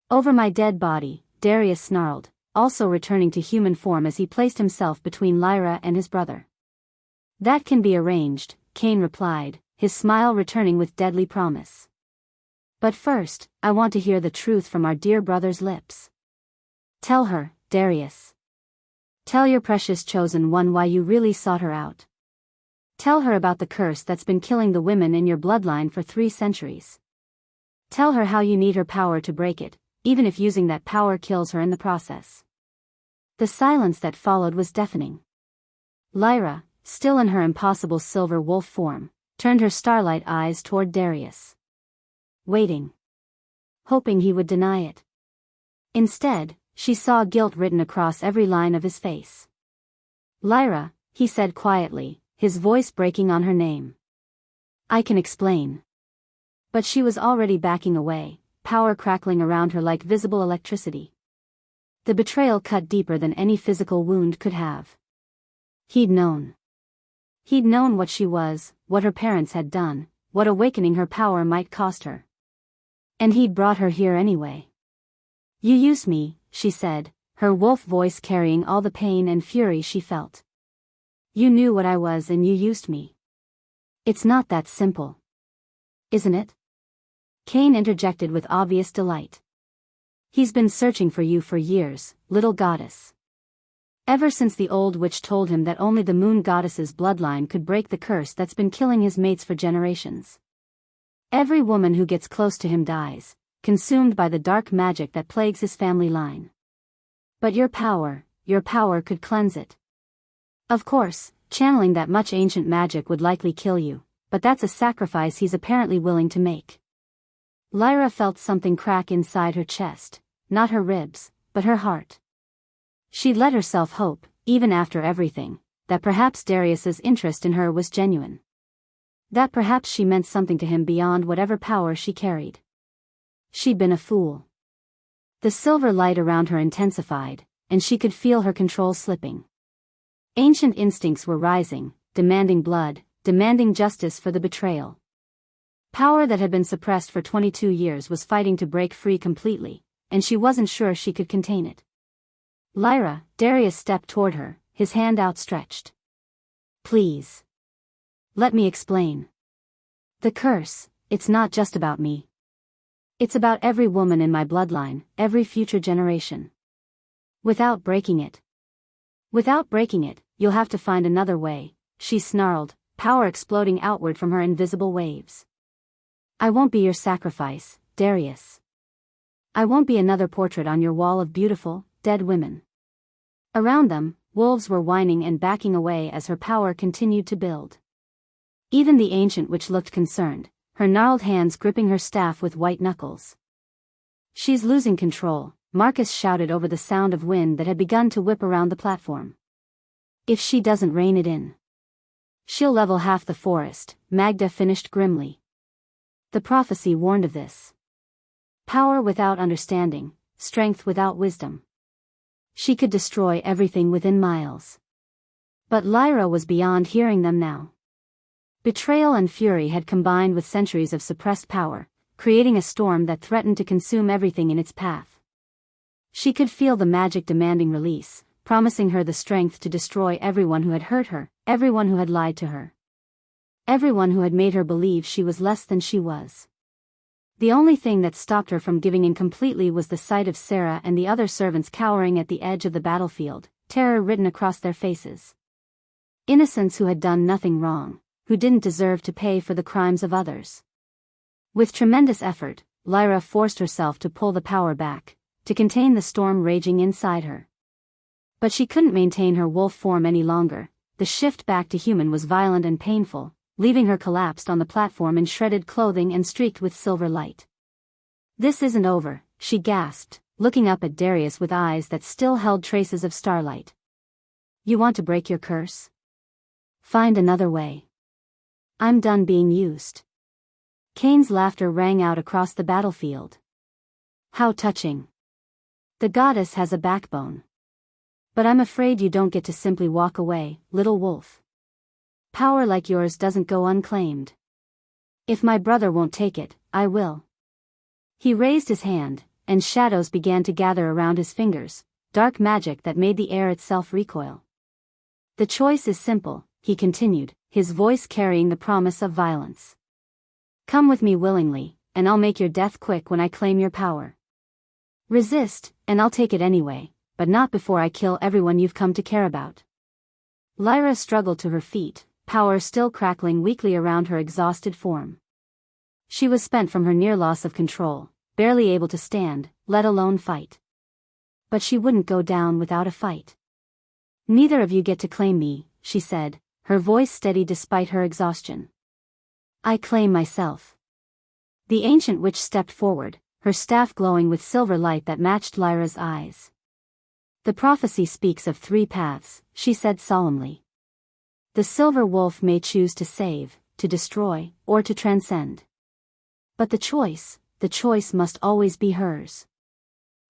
Over my dead body, Darius snarled, also returning to human form as he placed himself between Lyra and his brother. That can be arranged, Cain replied, his smile returning with deadly promise. But first, I want to hear the truth from our dear brother's lips. Tell her, Darius. Tell your precious chosen one why you really sought her out. Tell her about the curse that's been killing the women in your bloodline for 3 centuries. Tell her how you need her power to break it, even if using that power kills her in the process. The silence that followed was deafening. Lyra, still in her impossible silver wolf form, turned her starlight eyes toward Darius. Waiting. Hoping he would deny it. Instead, she saw guilt written across every line of his face. Lyra, he said quietly, his voice breaking on her name. I can explain. But she was already backing away, power crackling around her like visible electricity. The betrayal cut deeper than any physical wound could have. He'd known. He'd known what she was, what her parents had done, what awakening her power might cost her. And he'd brought her here anyway. You used me, she said, her wolf voice carrying all the pain and fury she felt. You knew what I was and you used me. It's not that simple. Isn't it? Cain interjected with obvious delight. He's been searching for you for years, little goddess. Ever since the old witch told him that only the moon goddess's bloodline could break the curse that's been killing his mates for generations. Every woman who gets close to him dies, consumed by the dark magic that plagues his family line. But your power could cleanse it. Of course, channeling that much ancient magic would likely kill you, but that's a sacrifice he's apparently willing to make. Lyra felt something crack inside her chest, not her ribs, but her heart. She'd let herself hope, even after everything, that perhaps Darius's interest in her was genuine. That perhaps she meant something to him beyond whatever power she carried. She'd been a fool. The silver light around her intensified, and she could feel her control slipping. Ancient instincts were rising, demanding blood, demanding justice for the betrayal. Power that had been suppressed for 22 years was fighting to break free completely, and she wasn't sure she could contain it. Lyra, Darius stepped toward her, his hand outstretched. Please. Let me explain. The curse, it's not just about me. It's about every woman in my bloodline, every future generation. Without breaking it, you'll have to find another way, she snarled, power exploding outward from her invisible waves. I won't be your sacrifice, Darius. I won't be another portrait on your wall of beautiful, dead women. Around them, wolves were whining and backing away as her power continued to build. Even the ancient witch looked concerned, her gnarled hands gripping her staff with white knuckles. She's losing control, Marcus shouted over the sound of wind that had begun to whip around the platform. If she doesn't rein it in, she'll level half the forest, Magda finished grimly. The prophecy warned of this. Power without understanding, strength without wisdom. She could destroy everything within miles. But Lyra was beyond hearing them now. Betrayal and fury had combined with centuries of suppressed power, creating a storm that threatened to consume everything in its path. She could feel the magic demanding release, promising her the strength to destroy everyone who had hurt her, everyone who had lied to her. Everyone who had made her believe she was less than she was. The only thing that stopped her from giving in completely was the sight of Sarah and the other servants cowering at the edge of the battlefield, terror written across their faces. Innocents who had done nothing wrong, who didn't deserve to pay for the crimes of others. With tremendous effort, Lyra forced herself to pull the power back, to contain the storm raging inside her. But she couldn't maintain her wolf form any longer. The shift back to human was violent and painful, leaving her collapsed on the platform in shredded clothing and streaked with silver light. "This isn't over," she gasped, looking up at Darius with eyes that still held traces of starlight. "You want to break your curse? Find another way. I'm done being used." Cain's laughter rang out across the battlefield. "How touching. The goddess has a backbone. But I'm afraid you don't get to simply walk away, little wolf. Power like yours doesn't go unclaimed. If my brother won't take it, I will." He raised his hand, and shadows began to gather around his fingers, dark magic that made the air itself recoil. "The choice is simple," he continued, his voice carrying the promise of violence. "Come with me willingly, and I'll make your death quick when I claim your power. Resist, and I'll take it anyway, but not before I kill everyone you've come to care about." Lyra struggled to her feet, power still crackling weakly around her exhausted form. She was spent from her near loss of control, barely able to stand, let alone fight. But she wouldn't go down without a fight. "Neither of you get to claim me," she said, her voice steady despite her exhaustion. "I claim myself." The ancient witch stepped forward, her staff glowing with silver light that matched Lyra's eyes. "The prophecy speaks of 3 paths," she said solemnly. "The silver wolf may choose to save, to destroy, or to transcend. But the choice must always be hers."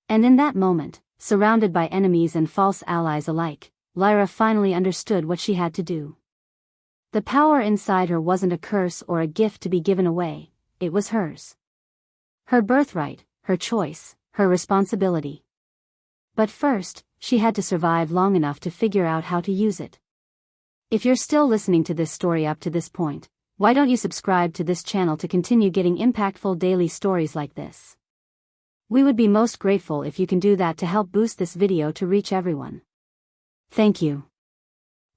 And in that moment, surrounded by enemies and false allies alike, Lyra finally understood what she had to do. The power inside her wasn't a curse or a gift to be given away, it was hers. Her birthright, her choice, her responsibility. But first, she had to survive long enough to figure out how to use it. If you're still listening to this story up to this point, why don't you subscribe to this channel to continue getting impactful daily stories like this? We would be most grateful if you can do that to help boost this video to reach everyone. Thank you.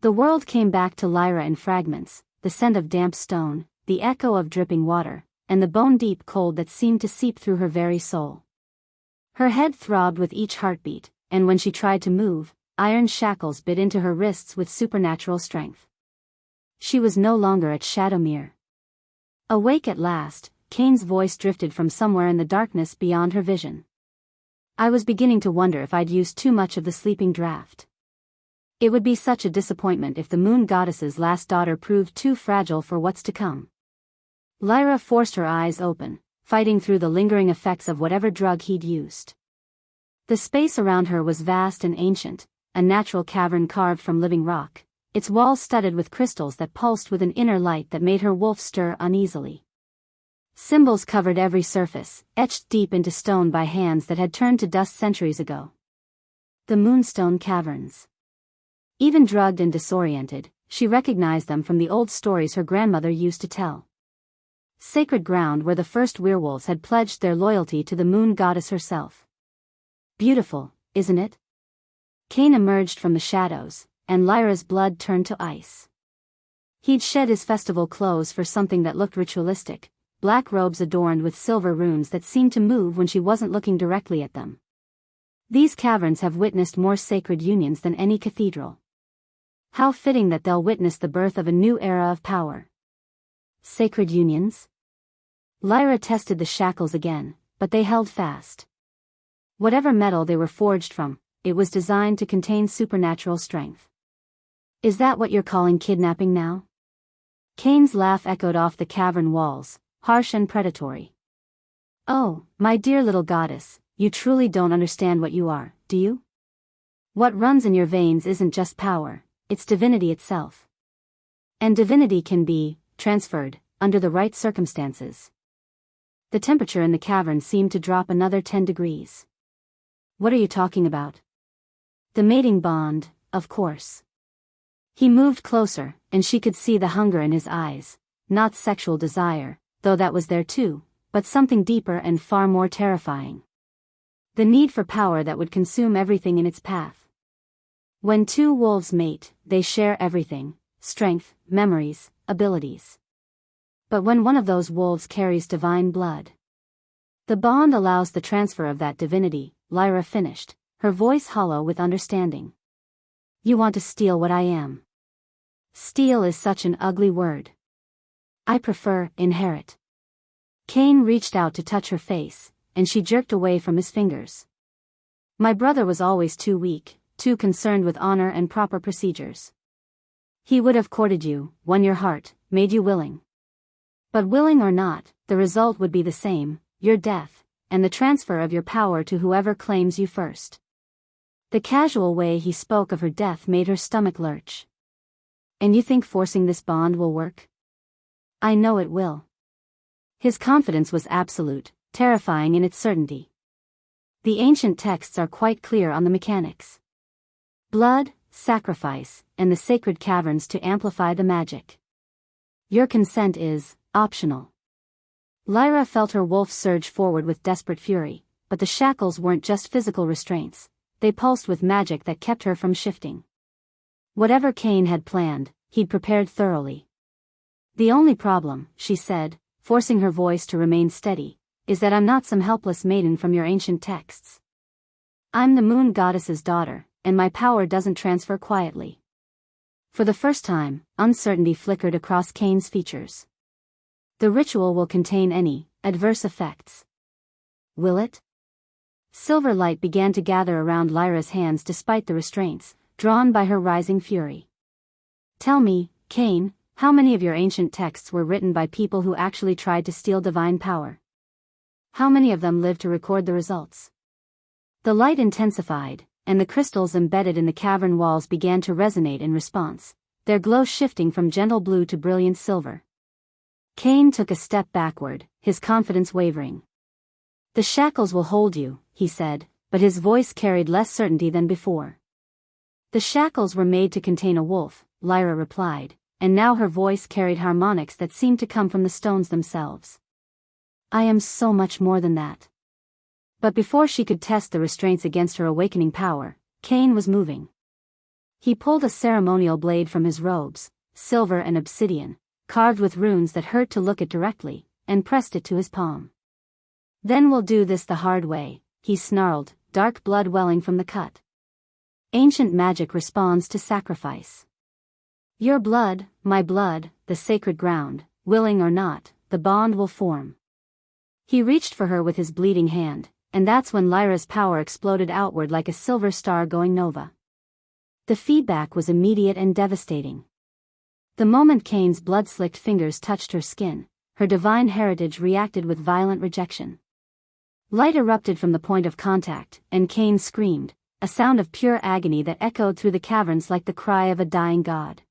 The world came back to Lyra in fragments, the scent of damp stone, the echo of dripping water, and the bone-deep cold that seemed to seep through her very soul. Her head throbbed with each heartbeat, and when she tried to move, iron shackles bit into her wrists with supernatural strength. She was no longer at Shadowmere. Awake at last, Cain's voice drifted from somewhere in the darkness beyond her vision. "I was beginning to wonder if I'd used too much of the sleeping draft. It would be such a disappointment if the moon goddess's last daughter proved too fragile for what's to come." Lyra forced her eyes open, fighting through the lingering effects of whatever drug he'd used. The space around her was vast and ancient, a natural cavern carved from living rock, its walls studded with crystals that pulsed with an inner light that made her wolf stir uneasily. Symbols covered every surface, etched deep into stone by hands that had turned to dust centuries ago. The Moonstone Caverns. Even drugged and disoriented, she recognized them from the old stories her grandmother used to tell. Sacred ground where the first werewolves had pledged their loyalty to the moon goddess herself. Beautiful, isn't it? Cain emerged from the shadows, and Lyra's blood turned to ice. He'd shed his festival clothes for something that looked ritualistic, black robes adorned with silver runes that seemed to move when she wasn't looking directly at them. These caverns have witnessed more sacred unions than any cathedral. How fitting that they'll witness the birth of a new era of power. Sacred unions? Lyra tested the shackles again, but they held fast. Whatever metal they were forged from, it was designed to contain supernatural strength. "Is that what you're calling kidnapping now?" Cain's laugh echoed off the cavern walls, harsh and predatory. "Oh, my dear little goddess, you truly don't understand what you are, do you? What runs in your veins isn't just power, it's divinity itself. And divinity can be transferred under the right circumstances. The temperature in the cavern seemed to drop another 10 degrees. What are you talking about? The mating bond, of course. He moved closer, and she could see the hunger in his eyes, not sexual desire, though that was there too, but something deeper and far more terrifying. The need for power that would consume everything in its path. When two wolves mate, they share everything: strength, memories, abilities. But when one of those wolves carries divine blood, the bond allows the transfer of that divinity, Lyra finished, her voice hollow with understanding. You want to steal what I am. Steal is such an ugly word. I prefer inherit. Cain reached out to touch her face, and she jerked away from his fingers. My brother was always too weak, too concerned with honor and proper procedures. He would have courted you, won your heart, made you willing. But willing or not, the result would be the same: your death, and the transfer of your power to whoever claims you first. The casual way he spoke of her death made her stomach lurch. And you think forcing this bond will work? I know it will. His confidence was absolute, terrifying in its certainty. The ancient texts are quite clear on the mechanics. Blood, sacrifice, and the sacred caverns to amplify the magic. Your consent is optional. Lyra felt her wolf surge forward with desperate fury, but the shackles weren't just physical restraints, they pulsed with magic that kept her from shifting. Whatever Cain had planned, he'd prepared thoroughly. The only problem, she said, forcing her voice to remain steady, is that I'm not some helpless maiden from your ancient texts. I'm the moon goddess's daughter, and my power doesn't transfer quietly. For the first time, uncertainty flickered across Cain's features. The ritual will contain any adverse effects. Will it? Silver light began to gather around Lyra's hands despite the restraints, drawn by her rising fury. Tell me, Cain, how many of your ancient texts were written by people who actually tried to steal divine power? How many of them lived to record the results? The light intensified, and the crystals embedded in the cavern walls began to resonate in response, their glow shifting from gentle blue to brilliant silver. Cain took a step backward, his confidence wavering. The shackles will hold you, he said, but his voice carried less certainty than before. The shackles were made to contain a wolf, Lyra replied, and now her voice carried harmonics that seemed to come from the stones themselves. I am so much more than that. But before she could test the restraints against her awakening power, Cain was moving. He pulled a ceremonial blade from his robes, silver and obsidian, carved with runes that hurt to look at directly, and pressed it to his palm. Then we'll do this the hard way, he snarled, dark blood welling from the cut. Ancient magic responds to sacrifice. Your blood, my blood, the sacred ground, willing or not, the bond will form. He reached for her with his bleeding hand, and that's when Lyra's power exploded outward like a silver star going nova. The feedback was immediate and devastating. The moment Cain's blood-slicked fingers touched her skin, her divine heritage reacted with violent rejection. Light erupted from the point of contact, and Cain screamed, a sound of pure agony that echoed through the caverns like the cry of a dying god.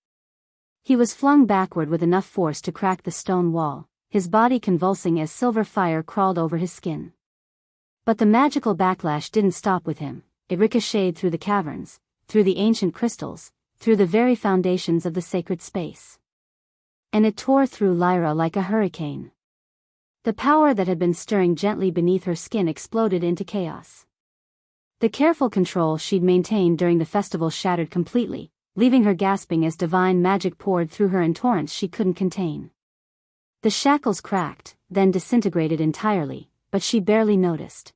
He was flung backward with enough force to crack the stone wall, his body convulsing as silver fire crawled over his skin. But the magical backlash didn't stop with him. It ricocheted through the caverns, through the ancient crystals, through the very foundations of the sacred space. And it tore through Lyra like a hurricane. The power that had been stirring gently beneath her skin exploded into chaos. The careful control she'd maintained during the festival shattered completely, leaving her gasping as divine magic poured through her in torrents she couldn't contain. The shackles cracked, then disintegrated entirely, but she barely noticed.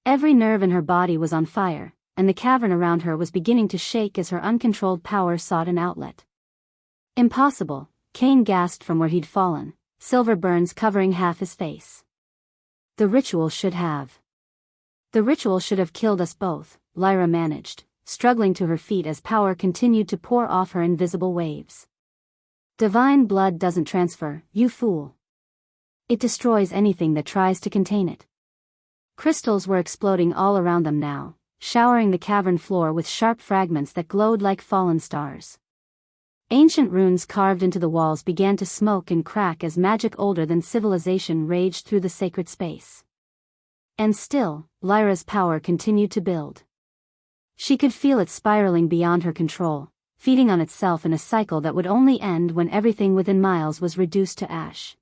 Every nerve in her body was on fire, and the cavern around her was beginning to shake as her uncontrolled power sought an outlet. Impossible, Cain gasped from where he'd fallen, silver burns covering half his face. The ritual should have killed us both, Lyra managed, struggling to her feet as power continued to pour off her invisible waves. Divine blood doesn't transfer, you fool. It destroys anything that tries to contain it. Crystals were exploding all around them now, showering the cavern floor with sharp fragments that glowed like fallen stars. Ancient runes carved into the walls began to smoke and crack as magic older than civilization raged through the sacred space. And still, Lyra's power continued to build. She could feel it spiraling beyond her control, feeding on itself in a cycle that would only end when everything within miles was reduced to ash.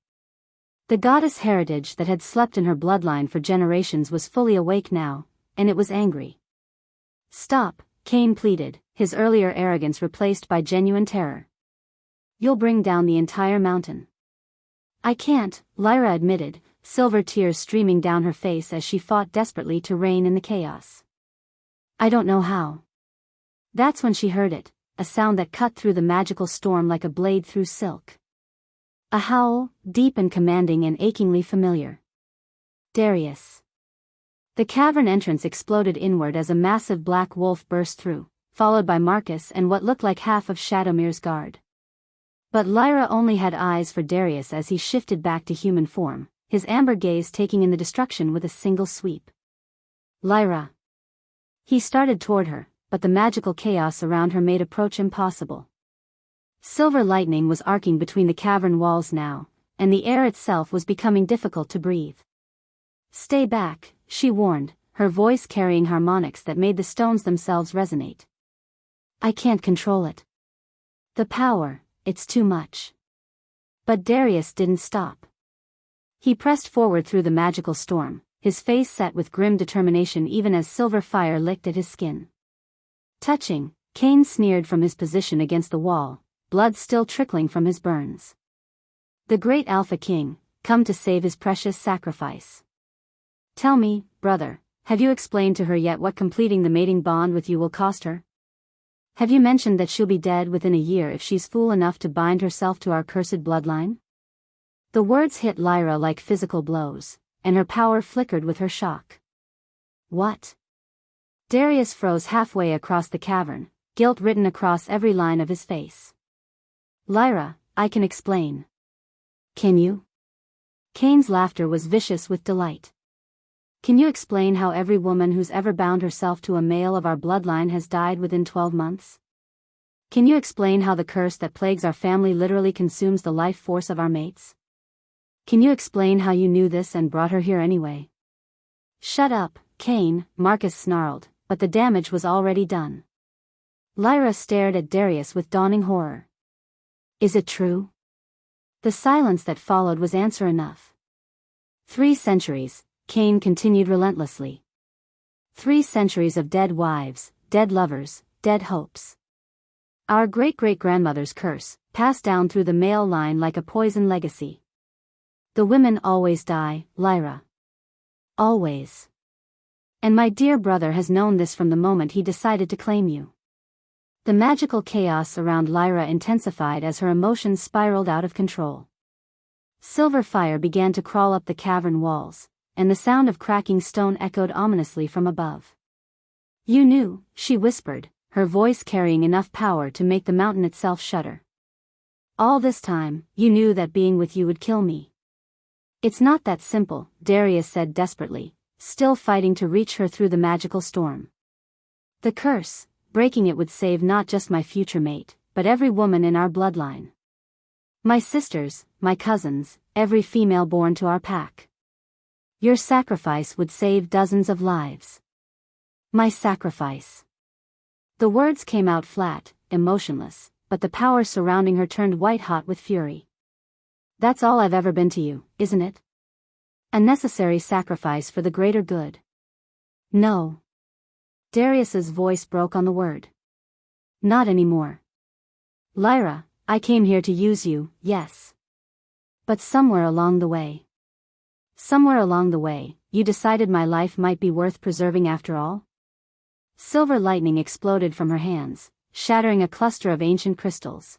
The goddess heritage that had slept in her bloodline for generations was fully awake now, and it was angry. "Stop," Cain pleaded, his earlier arrogance replaced by genuine terror. "You'll bring down the entire mountain." "I can't," Lyra admitted, silver tears streaming down her face as she fought desperately to reign in the chaos. "I don't know how." That's when she heard it, a sound that cut through the magical storm like a blade through silk. A howl, deep and commanding and achingly familiar. Darius. The cavern entrance exploded inward as a massive black wolf burst through, followed by Marcus and what looked like half of Shadowmere's guard. But Lyra only had eyes for Darius as he shifted back to human form, his amber gaze taking in the destruction with a single sweep. "Lyra." He started toward her, but the magical chaos around her made approach impossible. Silver lightning was arcing between the cavern walls now, and the air itself was becoming difficult to breathe. "Stay back," she warned, her voice carrying harmonics that made the stones themselves resonate. "I can't control it. The power, it's too much." But Darius didn't stop. He pressed forward through the magical storm, his face set with grim determination even as silver fire licked at his skin. Touching, Cain sneered from his position against the wall, blood still trickling from his burns. The great Alpha King, come to save his precious sacrifice. "Tell me, brother, have you explained to her yet what completing the mating bond with you will cost her? Have you mentioned that she'll be dead within a year if she's fool enough to bind herself to our cursed bloodline?" The words hit Lyra like physical blows, and her power flickered with her shock. "What?" Darius froze halfway across the cavern, guilt written across every line of his face. "Lyra, I can explain." "Can you?" Cain's laughter was vicious with delight. "Can you explain how every woman who's ever bound herself to a male of our bloodline has died within 12 months? Can you explain how the curse that plagues our family literally consumes the life force of our mates? Can you explain how you knew this and brought her here anyway?" "Shut up, Cain," Marcus snarled, but the damage was already done. Lyra stared at Darius with dawning horror. "Is it true?" The silence that followed was answer enough. 3 centuries, Cain continued relentlessly. 3 centuries of dead wives, dead lovers, dead hopes. Our great-great-grandmother's curse, passed down through the male line like a poison legacy. The women always die, Lyra. Always. And my dear brother has known this from the moment he decided to claim you. The magical chaos around Lyra intensified as her emotions spiraled out of control. Silver fire began to crawl up the cavern walls, and the sound of cracking stone echoed ominously from above. "You knew," she whispered, her voice carrying enough power to make the mountain itself shudder. "All this time, you knew that being with you would kill me." "It's not that simple," Darius said desperately, still fighting to reach her through the magical storm. "The curse, breaking it would save not just my future mate, but every woman in our bloodline. My sisters, my cousins, every female born to our pack. Your sacrifice would save dozens of lives." "My sacrifice." The words came out flat, emotionless, but the power surrounding her turned white-hot with fury. "That's all I've ever been to you, isn't it? A necessary sacrifice for the greater good." "No." Darius's voice broke on the word. "Not anymore. Lyra, I came here to use you, yes. But somewhere along the way, you decided my life might be worth preserving after all?" Silver lightning exploded from her hands, shattering a cluster of ancient crystals.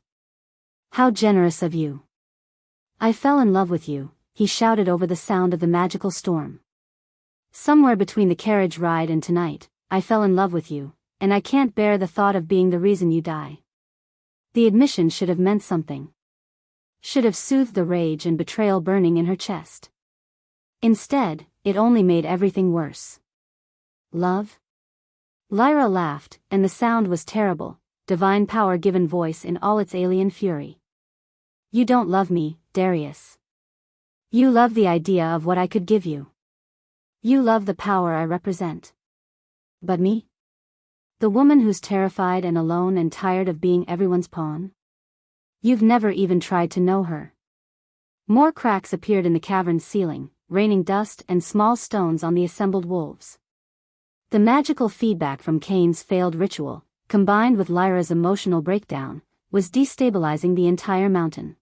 "How generous of you. I fell in love with you," he shouted over the sound of the magical storm. "Somewhere between the carriage ride and tonight, I fell in love with you, and I can't bear the thought of being the reason you die." The admission should have meant something. Should have soothed the rage and betrayal burning in her chest. Instead, it only made everything worse. "Love? Lyra laughed, and the sound was terrible, divine power given voice in all its alien fury. You don't love me, Darius. You love the idea of what I could give you. You love the power I represent. But me? The woman who's terrified and alone and tired of being everyone's pawn? You've never even tried to know her. More cracks appeared in the cavern's ceiling, raining dust and small stones on the assembled wolves. The magical feedback from Cain's failed ritual, combined with Lyra's emotional breakdown, was destabilizing the entire mountain.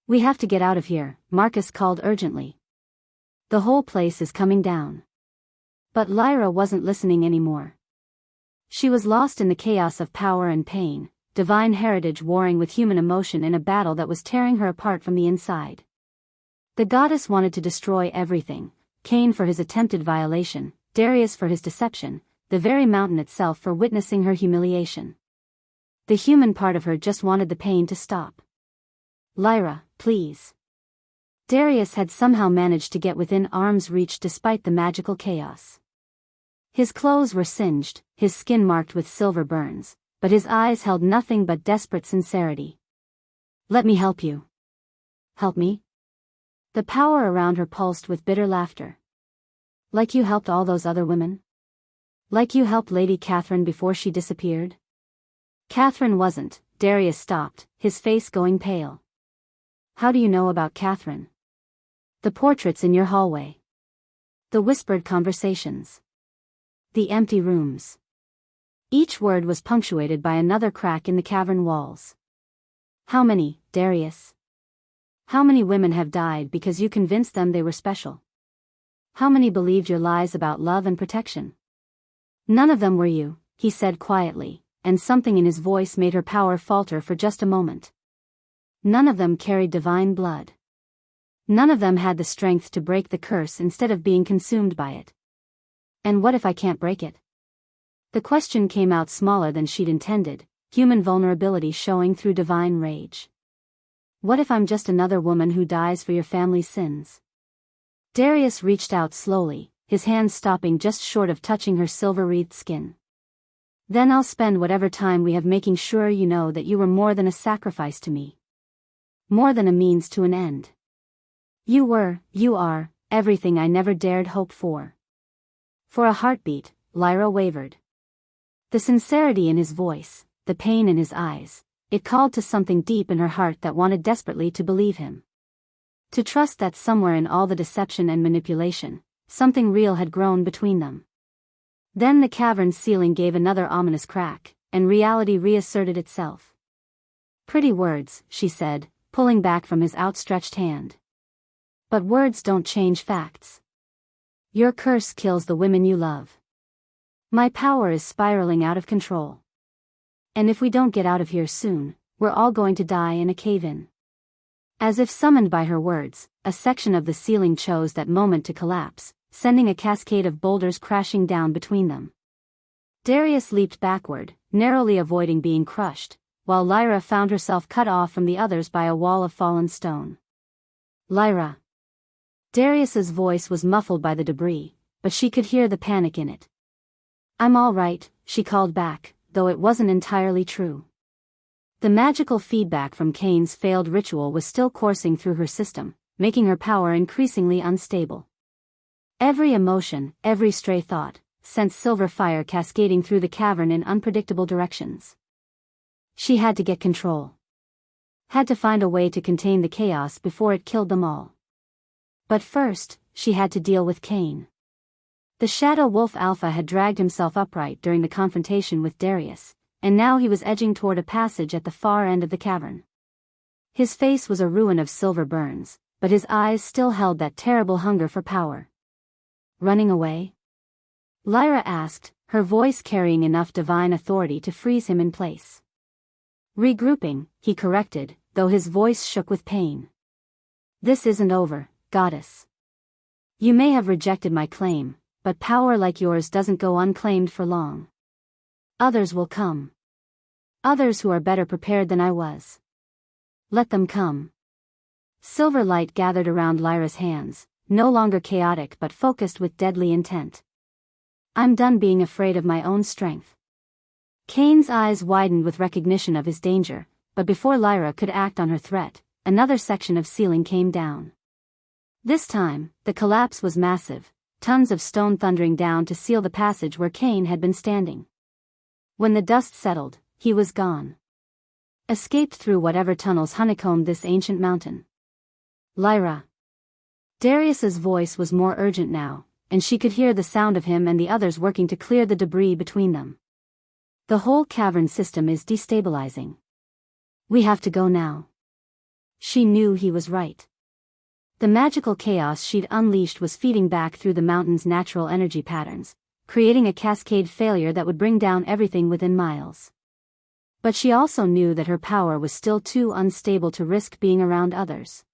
We have to get out of here, Marcus called urgently. The whole place is coming down. But Lyra wasn't listening anymore. She was lost in the chaos of power and pain, divine heritage warring with human emotion in a battle that was tearing her apart from the inside. The goddess wanted to destroy everything, Cain for his attempted violation, Darius for his deception, the very mountain itself for witnessing her humiliation. The human part of her just wanted the pain to stop. Lyra, please. Darius had somehow managed to get within arm's reach despite the magical chaos. His clothes were singed, his skin marked with silver burns, but his eyes held nothing but desperate sincerity. Let me help you. Help me? The power around her pulsed with bitter laughter. Like you helped all those other women? Like you helped Lady Catherine before she disappeared? Catherine wasn't. Darius stopped, his face going pale. How do you know about Catherine? The portraits in your hallway. The whispered conversations. The empty rooms. Each word was punctuated by another crack in the cavern walls. How many, Darius? How many women have died because you convinced them they were special? How many believed your lies about love and protection? None of them were you, he said quietly, and something in his voice made her power falter for just a moment. None of them carried divine blood. None of them had the strength to break the curse instead of being consumed by it. And what if I can't break it? The question came out smaller than she'd intended, human vulnerability showing through divine rage. What if I'm just another woman who dies for your family's sins? Darius reached out slowly, his hands stopping just short of touching her silver-wreathed skin. Then I'll spend whatever time we have making sure you know that you were more than a sacrifice to me. More than a means to an end. You are, everything I never dared hope for. For a heartbeat, Lyra wavered. The sincerity in his voice, the pain in his eyes, it called to something deep in her heart that wanted desperately to believe him. To trust that somewhere in all the deception and manipulation, something real had grown between them. Then the cavern's ceiling gave another ominous crack, and reality reasserted itself. Pretty words, she said, pulling back from his outstretched hand. But words don't change facts. Your curse kills the women you love. My power is spiraling out of control. And if we don't get out of here soon, we're all going to die in a cave-in. As if summoned by her words, a section of the ceiling chose that moment to collapse, sending a cascade of boulders crashing down between them. Darius leaped backward, narrowly avoiding being crushed, while Lyra found herself cut off from the others by a wall of fallen stone. Lyra. Darius's voice was muffled by the debris, but she could hear the panic in it. I'm all right, she called back, though it wasn't entirely true. The magical feedback from Cain's failed ritual was still coursing through her system, making her power increasingly unstable. Every emotion, every stray thought, sent silver fire cascading through the cavern in unpredictable directions. She had to get control. Had to find a way to contain the chaos before it killed them all. But first, she had to deal with Cain. The Shadow Wolf Alpha had dragged himself upright during the confrontation with Darius, and now he was edging toward a passage at the far end of the cavern. His face was a ruin of silver burns, but his eyes still held that terrible hunger for power. Running away? Lyra asked, her voice carrying enough divine authority to freeze him in place. Regrouping, he corrected, though his voice shook with pain. This isn't over, goddess. You may have rejected my claim, but power like yours doesn't go unclaimed for long. Others will come. Others who are better prepared than I was. Let them come. Silver light gathered around Lyra's hands, no longer chaotic but focused with deadly intent. I'm done being afraid of my own strength. Kane's eyes widened with recognition of his danger, but before Lyra could act on her threat, another section of ceiling came down. This time, the collapse was massive, tons of stone thundering down to seal the passage where Kane had been standing. When the dust settled, he was gone. Escaped through whatever tunnels honeycombed this ancient mountain. Lyra. Darius's voice was more urgent now, and she could hear the sound of him and the others working to clear the debris between them. The whole cavern system is destabilizing. We have to go now. She knew he was right. The magical chaos she'd unleashed was feeding back through the mountain's natural energy patterns, creating a cascade failure that would bring down everything within miles. But she also knew that her power was still too unstable to risk being around others.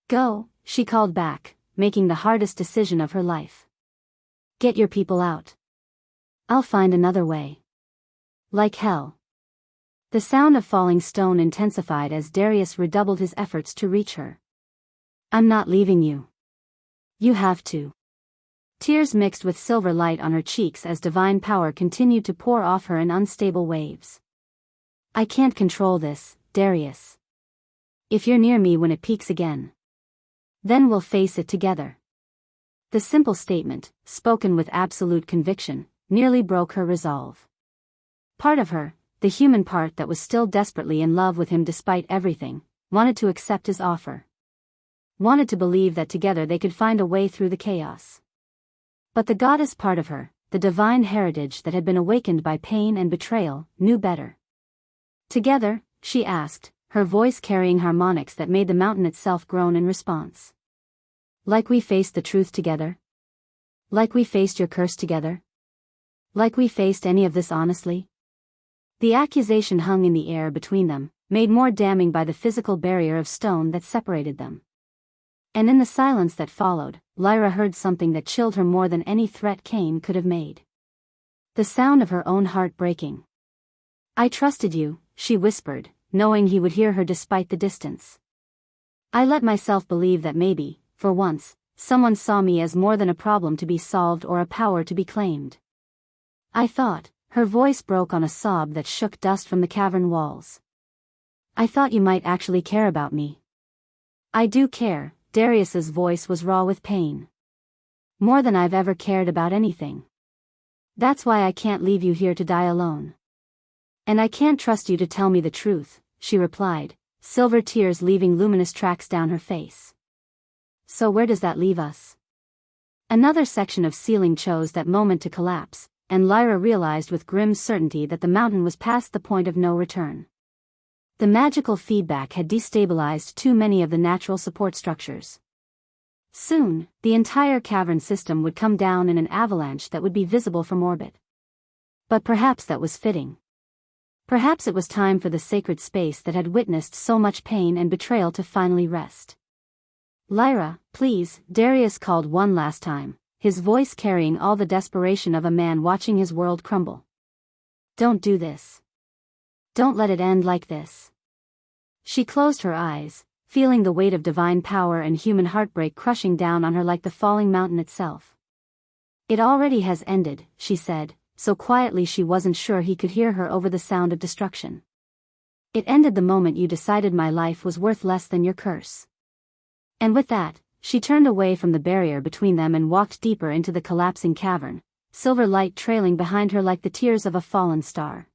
Go, she called back, making the hardest decision of her life. Get your people out. I'll find another way. Like hell. The sound of falling stone intensified as Darius redoubled his efforts to reach her. I'm not leaving you. You have to. Tears mixed with silver light on her cheeks as divine power continued to pour off her in unstable waves. I can't control this, Darius. If you're near me when it peaks again, then we'll face it together. The simple statement, spoken with absolute conviction, nearly broke her resolve. Part of her, the human part that was still desperately in love with him despite everything, wanted to accept his offer. Wanted to believe that together they could find a way through the chaos. But the goddess part of her, the divine heritage that had been awakened by pain and betrayal, knew better. Together, she asked, her voice carrying harmonics that made the mountain itself groan in response. Like we faced the truth together? Like we faced your curse together? Like we faced any of this honestly? The accusation hung in the air between them, made more damning by the physical barrier of stone that separated them. And in the silence that followed, Lyra heard something that chilled her more than any threat Kane could have made. The sound of her own heart breaking. I trusted you, she whispered, knowing he would hear her despite the distance. I let myself believe that maybe, for once, someone saw me as more than a problem to be solved or a power to be claimed. I thought, her voice broke on a sob that shook dust from the cavern walls. I thought you might actually care about me. I do care. Darius's voice was raw with pain. More than I've ever cared about anything. That's why I can't leave you here to die alone. And I can't trust you to tell me the truth, she replied, silver tears leaving luminous tracks down her face. So where does that leave us? Another section of ceiling chose that moment to collapse, and Lyra realized with grim certainty that the mountain was past the point of no return. The magical feedback had destabilized too many of the natural support structures. Soon, the entire cavern system would come down in an avalanche that would be visible from orbit. But perhaps that was fitting. Perhaps it was time for the sacred space that had witnessed so much pain and betrayal to finally rest. Lyra, please, Darius called one last time, his voice carrying all the desperation of a man watching his world crumble. Don't do this. Don't let it end like this. She closed her eyes, feeling the weight of divine power and human heartbreak crushing down on her like the falling mountain itself. It already has ended, she said, so quietly she wasn't sure he could hear her over the sound of destruction. It ended the moment you decided my life was worth less than your curse. And with that, she turned away from the barrier between them and walked deeper into the collapsing cavern, silver light trailing behind her like the tears of a fallen star.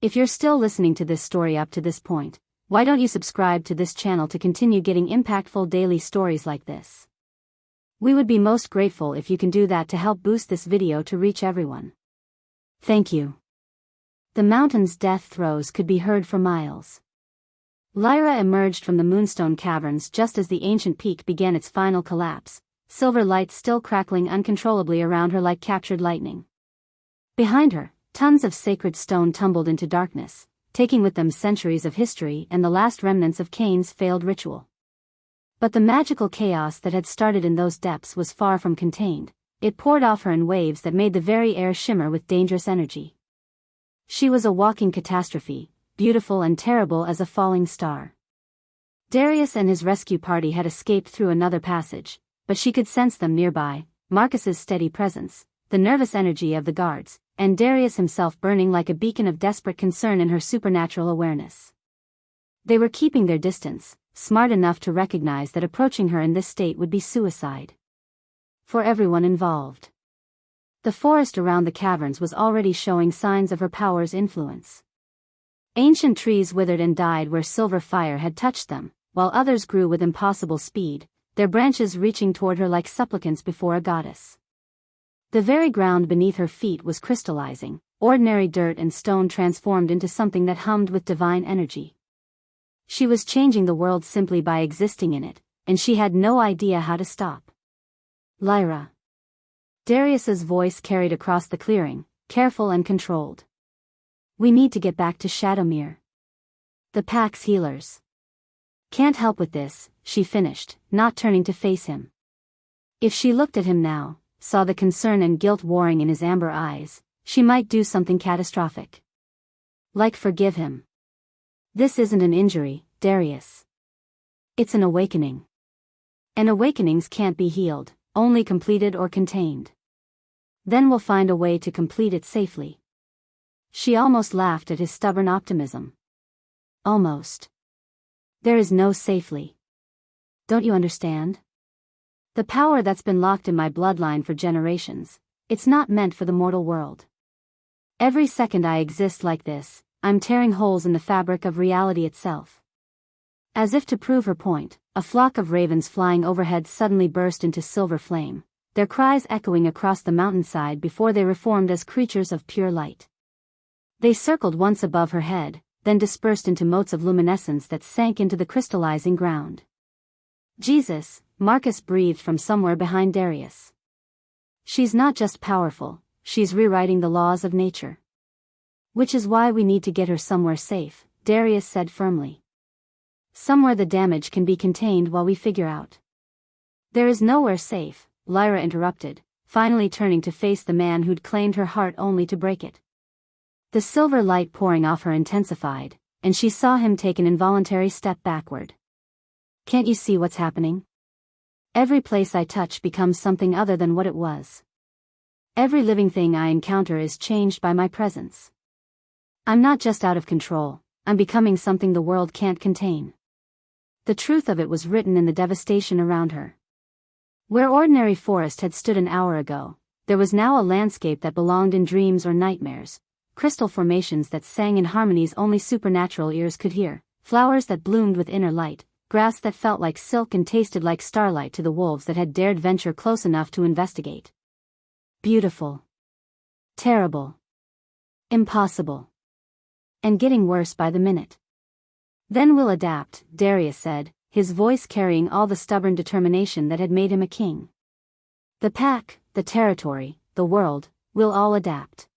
If you're still listening to this story up to this point, why don't you subscribe to this channel to continue getting impactful daily stories like this? We would be most grateful if you can do that to help boost this video to reach everyone. Thank you. The mountain's death throes could be heard for miles. Lyra emerged from the Moonstone Caverns just as the ancient peak began its final collapse, silver light still crackling uncontrollably around her like captured lightning. Behind her, tons of sacred stone tumbled into darkness, taking with them centuries of history and the last remnants of Kane's failed ritual. But the magical chaos that had started in those depths was far from contained. It poured off her in waves that made the very air shimmer with dangerous energy. She was a walking catastrophe, beautiful and terrible as a falling star. Darius and his rescue party had escaped through another passage, but she could sense them nearby, Marcus's steady presence, the the nervous energy of the guards, and Darius himself burning like a beacon of desperate concern in her supernatural awareness. They were keeping their distance, smart enough to recognize that approaching her in this state would be suicide. For everyone involved. The forest around the caverns was already showing signs of her power's influence. Ancient trees withered and died where silver fire had touched them, while others grew with impossible speed, their branches reaching toward her like supplicants before a goddess. The very ground beneath her feet was crystallizing, ordinary dirt and stone transformed into something that hummed with divine energy. She was changing the world simply by existing in it, and she had no idea how to stop. Lyra. Darius's voice carried across the clearing, careful and controlled. We need to get back to Shadowmere. The pack's healers. Can't help with this, she finished, not turning to face him. If she looked at him now, saw the concern and guilt warring in his amber eyes, she might do something catastrophic. Like forgive him. This isn't an injury, Darius. It's an awakening. And awakenings can't be healed, only completed or contained. Then we'll find a way to complete it safely. She almost laughed at his stubborn optimism. Almost. There is no safely. Don't you understand? The power that's been locked in my bloodline for generations, it's not meant for the mortal world. Every second I exist like this, I'm tearing holes in the fabric of reality itself. As if to prove her point, a flock of ravens flying overhead suddenly burst into silver flame, their cries echoing across the mountainside before they reformed as creatures of pure light. They circled once above her head, then dispersed into motes of luminescence that sank into the crystallizing ground. Jesus, Marcus breathed from somewhere behind Darius. She's not just powerful, she's rewriting the laws of nature. Which is why we need to get her somewhere safe, Darius said firmly. Somewhere the damage can be contained while we figure out. There is nowhere safe, Lyra interrupted, finally turning to face the man who'd claimed her heart only to break it. The silver light pouring off her intensified, and she saw him take an involuntary step backward. Can't you see what's happening? Every place I touch becomes something other than what it was. Every living thing I encounter is changed by my presence. I'm not just out of control, I'm becoming something the world can't contain. The truth of it was written in the devastation around her. Where ordinary forest had stood an hour ago, there was now a landscape that belonged in dreams or nightmares. Crystal formations that sang in harmonies only supernatural ears could hear, flowers that bloomed with inner light, grass that felt like silk and tasted like starlight to the wolves that had dared venture close enough to investigate. Beautiful. Terrible. Impossible. And getting worse by the minute. Then we'll adapt, Darius said, his voice carrying all the stubborn determination that had made him a king. The pack, the territory, the world, will all adapt.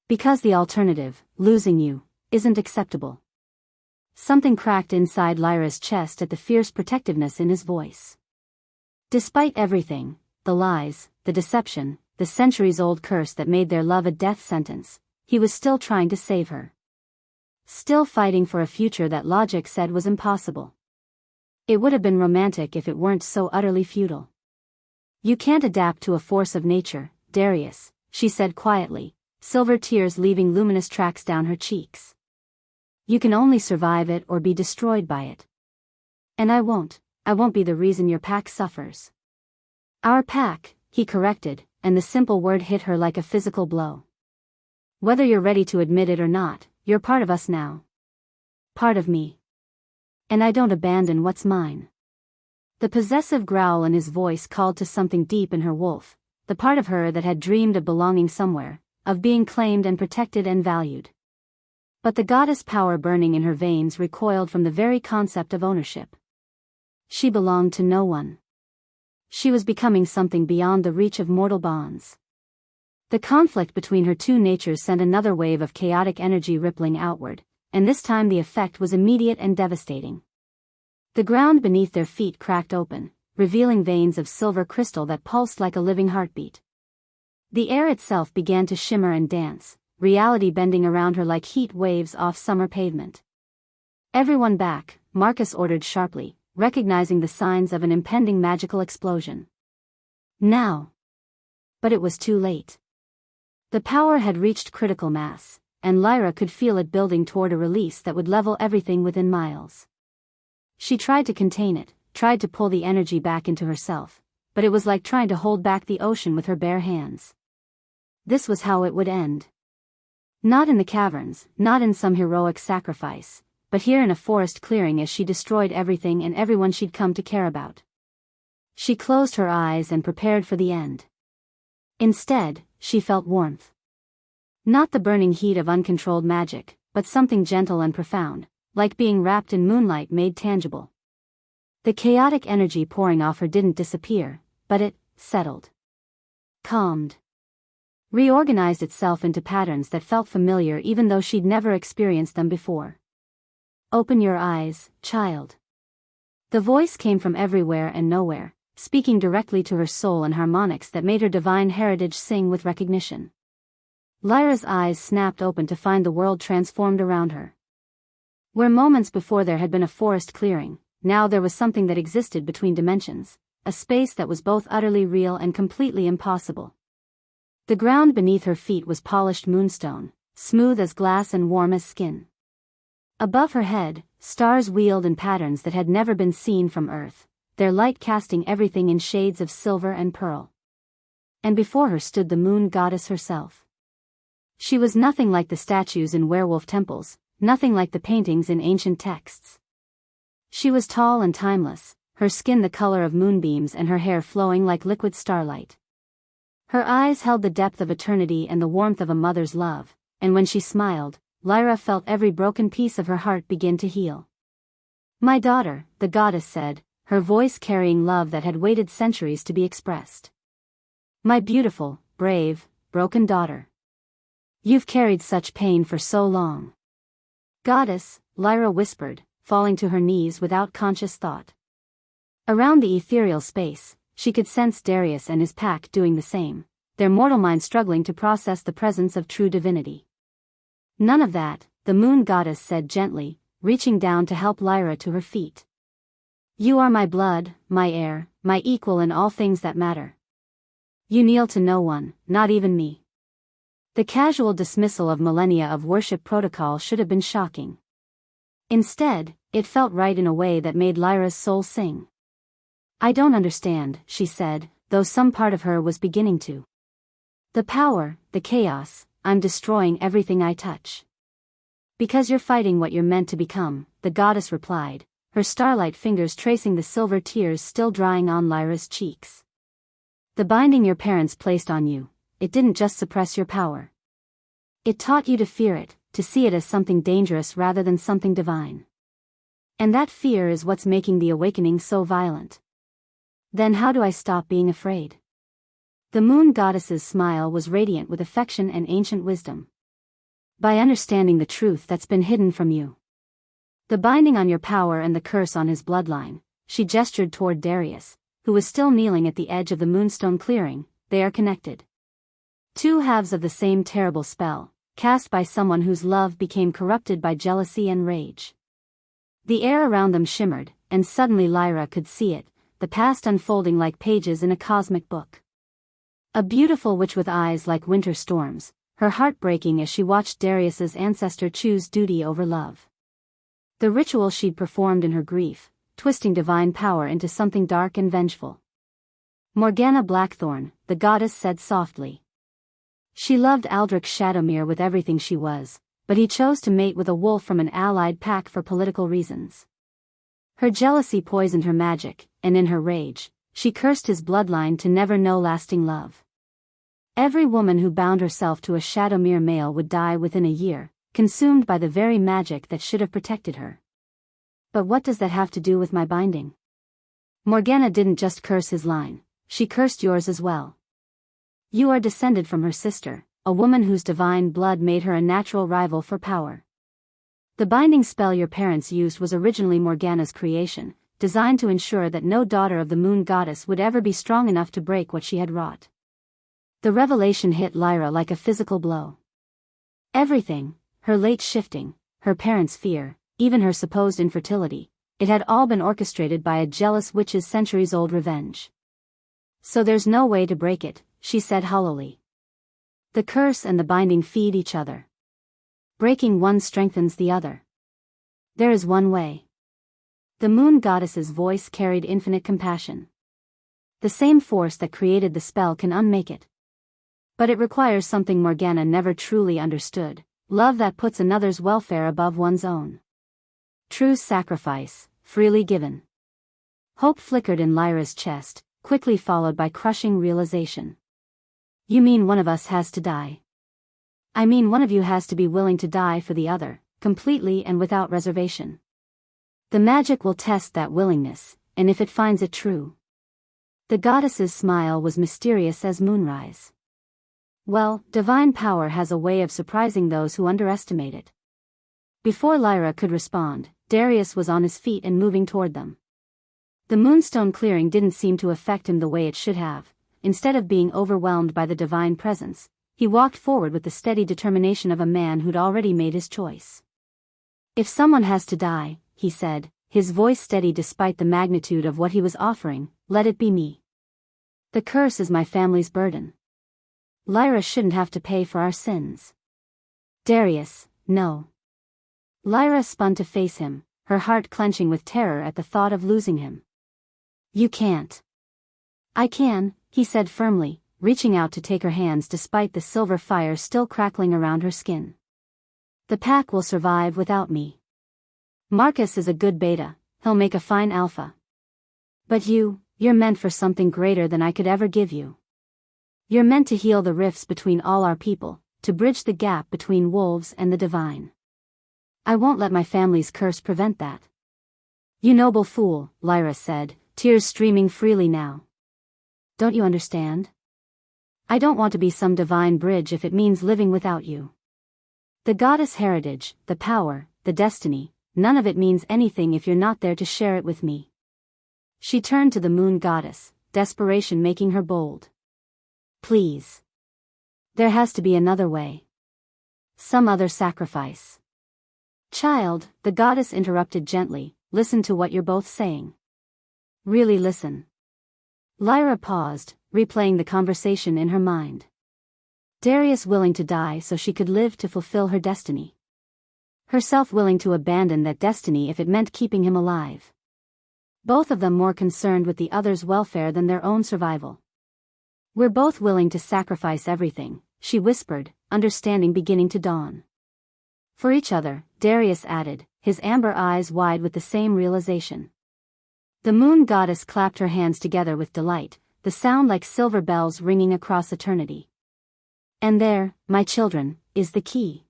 Because the alternative, losing you, isn't acceptable. Something cracked inside Lyra's chest at the fierce protectiveness in his voice. Despite everything, the lies, the deception, the centuries-old curse that made their love a death sentence, he was still trying to save her. Still fighting for a future that logic said was impossible. It would have been romantic if it weren't so utterly futile. You can't adapt to a force of nature, Darius, she said quietly, silver tears leaving luminous tracks down her cheeks. You can only survive it or be destroyed by it. And I won't be the reason your pack suffers. Our pack, he corrected, and the simple word hit her like a physical blow. Whether you're ready to admit it or not, you're part of us now. Part of me. And I don't abandon what's mine. The possessive growl in his voice called to something deep in her wolf, the part of her that had dreamed of belonging somewhere, of being claimed and protected and valued. But the goddess power burning in her veins recoiled from the very concept of ownership. She belonged to no one. She was becoming something beyond the reach of mortal bonds. The conflict between her two natures sent another wave of chaotic energy rippling outward, and this time the effect was immediate and devastating. The ground beneath their feet cracked open, revealing veins of silver crystal that pulsed like a living heartbeat. The air itself began to shimmer and dance, reality bending around her like heat waves off summer pavement. Everyone back, Marcus ordered sharply, recognizing the signs of an impending magical explosion. Now. but it was too late. The power had reached critical mass, and Lyra could feel it building toward a release that would level everything within miles. She tried to contain it, tried to pull the energy back into herself, but it was like trying to hold back the ocean with her bare hands. This was how it would end. Not in the caverns, not in some heroic sacrifice, but here in a forest clearing as she destroyed everything and everyone she'd come to care about. She closed her eyes and prepared for the end. Instead, she felt warmth. Not the burning heat of uncontrolled magic, but something gentle and profound, like being wrapped in moonlight made tangible. The chaotic energy pouring off her didn't disappear, but it settled. Calmed. Reorganized itself into patterns that felt familiar even though she'd never experienced them before. Open your eyes, child. The voice came from everywhere and nowhere, speaking directly to her soul in harmonics that made her divine heritage sing with recognition. Lyra's eyes snapped open to find the world transformed around her. Where moments before there had been a forest clearing, now there was something that existed between dimensions, a space that was both utterly real and completely impossible. The ground beneath her feet was polished moonstone, smooth as glass and warm as skin. Above her head, stars wheeled in patterns that had never been seen from Earth, their light casting everything in shades of silver and pearl. And before her stood the moon goddess herself. She was nothing like the statues in werewolf temples, nothing like the paintings in ancient texts. She was tall and timeless, her skin the color of moonbeams and her hair flowing like liquid starlight. Her eyes held the depth of eternity and the warmth of a mother's love, and when she smiled, Lyra felt every broken piece of her heart begin to heal. "My daughter," the goddess said, her voice carrying love that had waited centuries to be expressed. "My beautiful, brave, broken daughter. You've carried such pain for so long." "Goddess," Lyra whispered, falling to her knees without conscious thought. Around the ethereal space, she could sense Darius and his pack doing the same, their mortal minds struggling to process the presence of true divinity. "None of that," the moon goddess said gently, reaching down to help Lyra to her feet. "You are my blood, my heir, my equal in all things that matter. You kneel to no one, not even me." The casual dismissal of millennia of worship protocol should have been shocking. Instead, it felt right in a way that made Lyra's soul sing. "I don't understand," she said, though some part of her was beginning to. "The power, the chaos, I'm destroying everything I touch." "Because you're fighting what you're meant to become," the goddess replied, her starlight fingers tracing the silver tears still drying on Lyra's cheeks. "The binding your parents placed on you, it didn't just suppress your power. It taught you to fear it, to see it as something dangerous rather than something divine. And that fear is what's making the awakening so violent." "Then how do I stop being afraid?" The moon goddess's smile was radiant with affection and ancient wisdom. "By understanding the truth that's been hidden from you. The binding on your power and the curse on his bloodline," she gestured toward Darius, who was still kneeling at the edge of the moonstone clearing, "they are connected. Two halves of the same terrible spell, cast by someone whose love became corrupted by jealousy and rage." The air around them shimmered, and suddenly Lyra could see it, the past unfolding like pages in a cosmic book. A beautiful witch with eyes like winter storms, her heart breaking as she watched Darius's ancestor choose duty over love. The ritual she'd performed in her grief, twisting divine power into something dark and vengeful. "Morgana Blackthorn," the goddess said softly. She loved Aldrich Shadowmere with everything she was, but he chose to mate with a wolf from an allied pack for political reasons. Her jealousy poisoned her magic, and in her rage, she cursed his bloodline to never know lasting love. Every woman who bound herself to a Shadowmere male would die within a year, consumed by the very magic that should have protected her. "But what does that have to do with my binding?" "Morgana didn't just curse his line, she cursed yours as well. You are descended from her sister, a woman whose divine blood made her a natural rival for power. The binding spell your parents used was originally Morgana's creation, designed to ensure that no daughter of the moon goddess would ever be strong enough to break what she had wrought." The revelation hit Lyra like a physical blow. Everything, her late shifting, her parents' fear, even her supposed infertility, it had all been orchestrated by a jealous witch's centuries-old revenge. "So there's no way to break it," she said hollowly. The curse and the binding feed each other. Breaking one strengthens the other. There is one way. The moon goddess's voice carried infinite compassion. The same force that created the spell can unmake it. But it requires something Morgana never truly understood, love that puts another's welfare above one's own. True sacrifice, freely given. Hope flickered in Lyra's chest, quickly followed by crushing realization. You mean one of us has to die? I mean one of you has to be willing to die for the other, completely and without reservation. The magic will test that willingness, and if it finds it true. The goddess's smile was mysterious as moonrise. Well, divine power has a way of surprising those who underestimate it. Before Lyra could respond, Darius was on his feet and moving toward them. The moonstone clearing didn't seem to affect him the way it should have. Instead of being overwhelmed by the divine presence, he walked forward with the steady determination of a man who'd already made his choice. If someone has to die, he said, his voice steady despite the magnitude of what he was offering, let it be me. The curse is my family's burden. Lyra shouldn't have to pay for our sins. Darius, no. Lyra spun to face him, her heart clenching with terror at the thought of losing him. You can't. I can, he said firmly, reaching out to take her hands despite the silver fire still crackling around her skin. The pack will survive without me. Marcus is a good beta, he'll make a fine alpha. But you're meant for something greater than I could ever give you. You're meant to heal the rifts between all our people, to bridge the gap between wolves and the divine. I won't let my family's curse prevent that. You noble fool, Lyra said, tears streaming freely now. Don't you understand? I don't want to be some divine bridge if it means living without you. The goddess heritage, the power, the destiny, none of it means anything if you're not there to share it with me. She turned to the moon goddess, desperation making her bold. Please. There has to be another way. Some other sacrifice. Child, the goddess interrupted gently, listen to what you're both saying. Really listen. Lyra paused, replaying the conversation in her mind. Darius willing to die so she could live to fulfill her destiny. Herself willing to abandon that destiny if it meant keeping him alive. Both of them more concerned with the other's welfare than their own survival. We're both willing to sacrifice everything, she whispered, understanding beginning to dawn. For each other, Darius added, his amber eyes wide with the same realization. The moon goddess clapped her hands together with delight, the sound like silver bells ringing across eternity. And there, my children, is the key.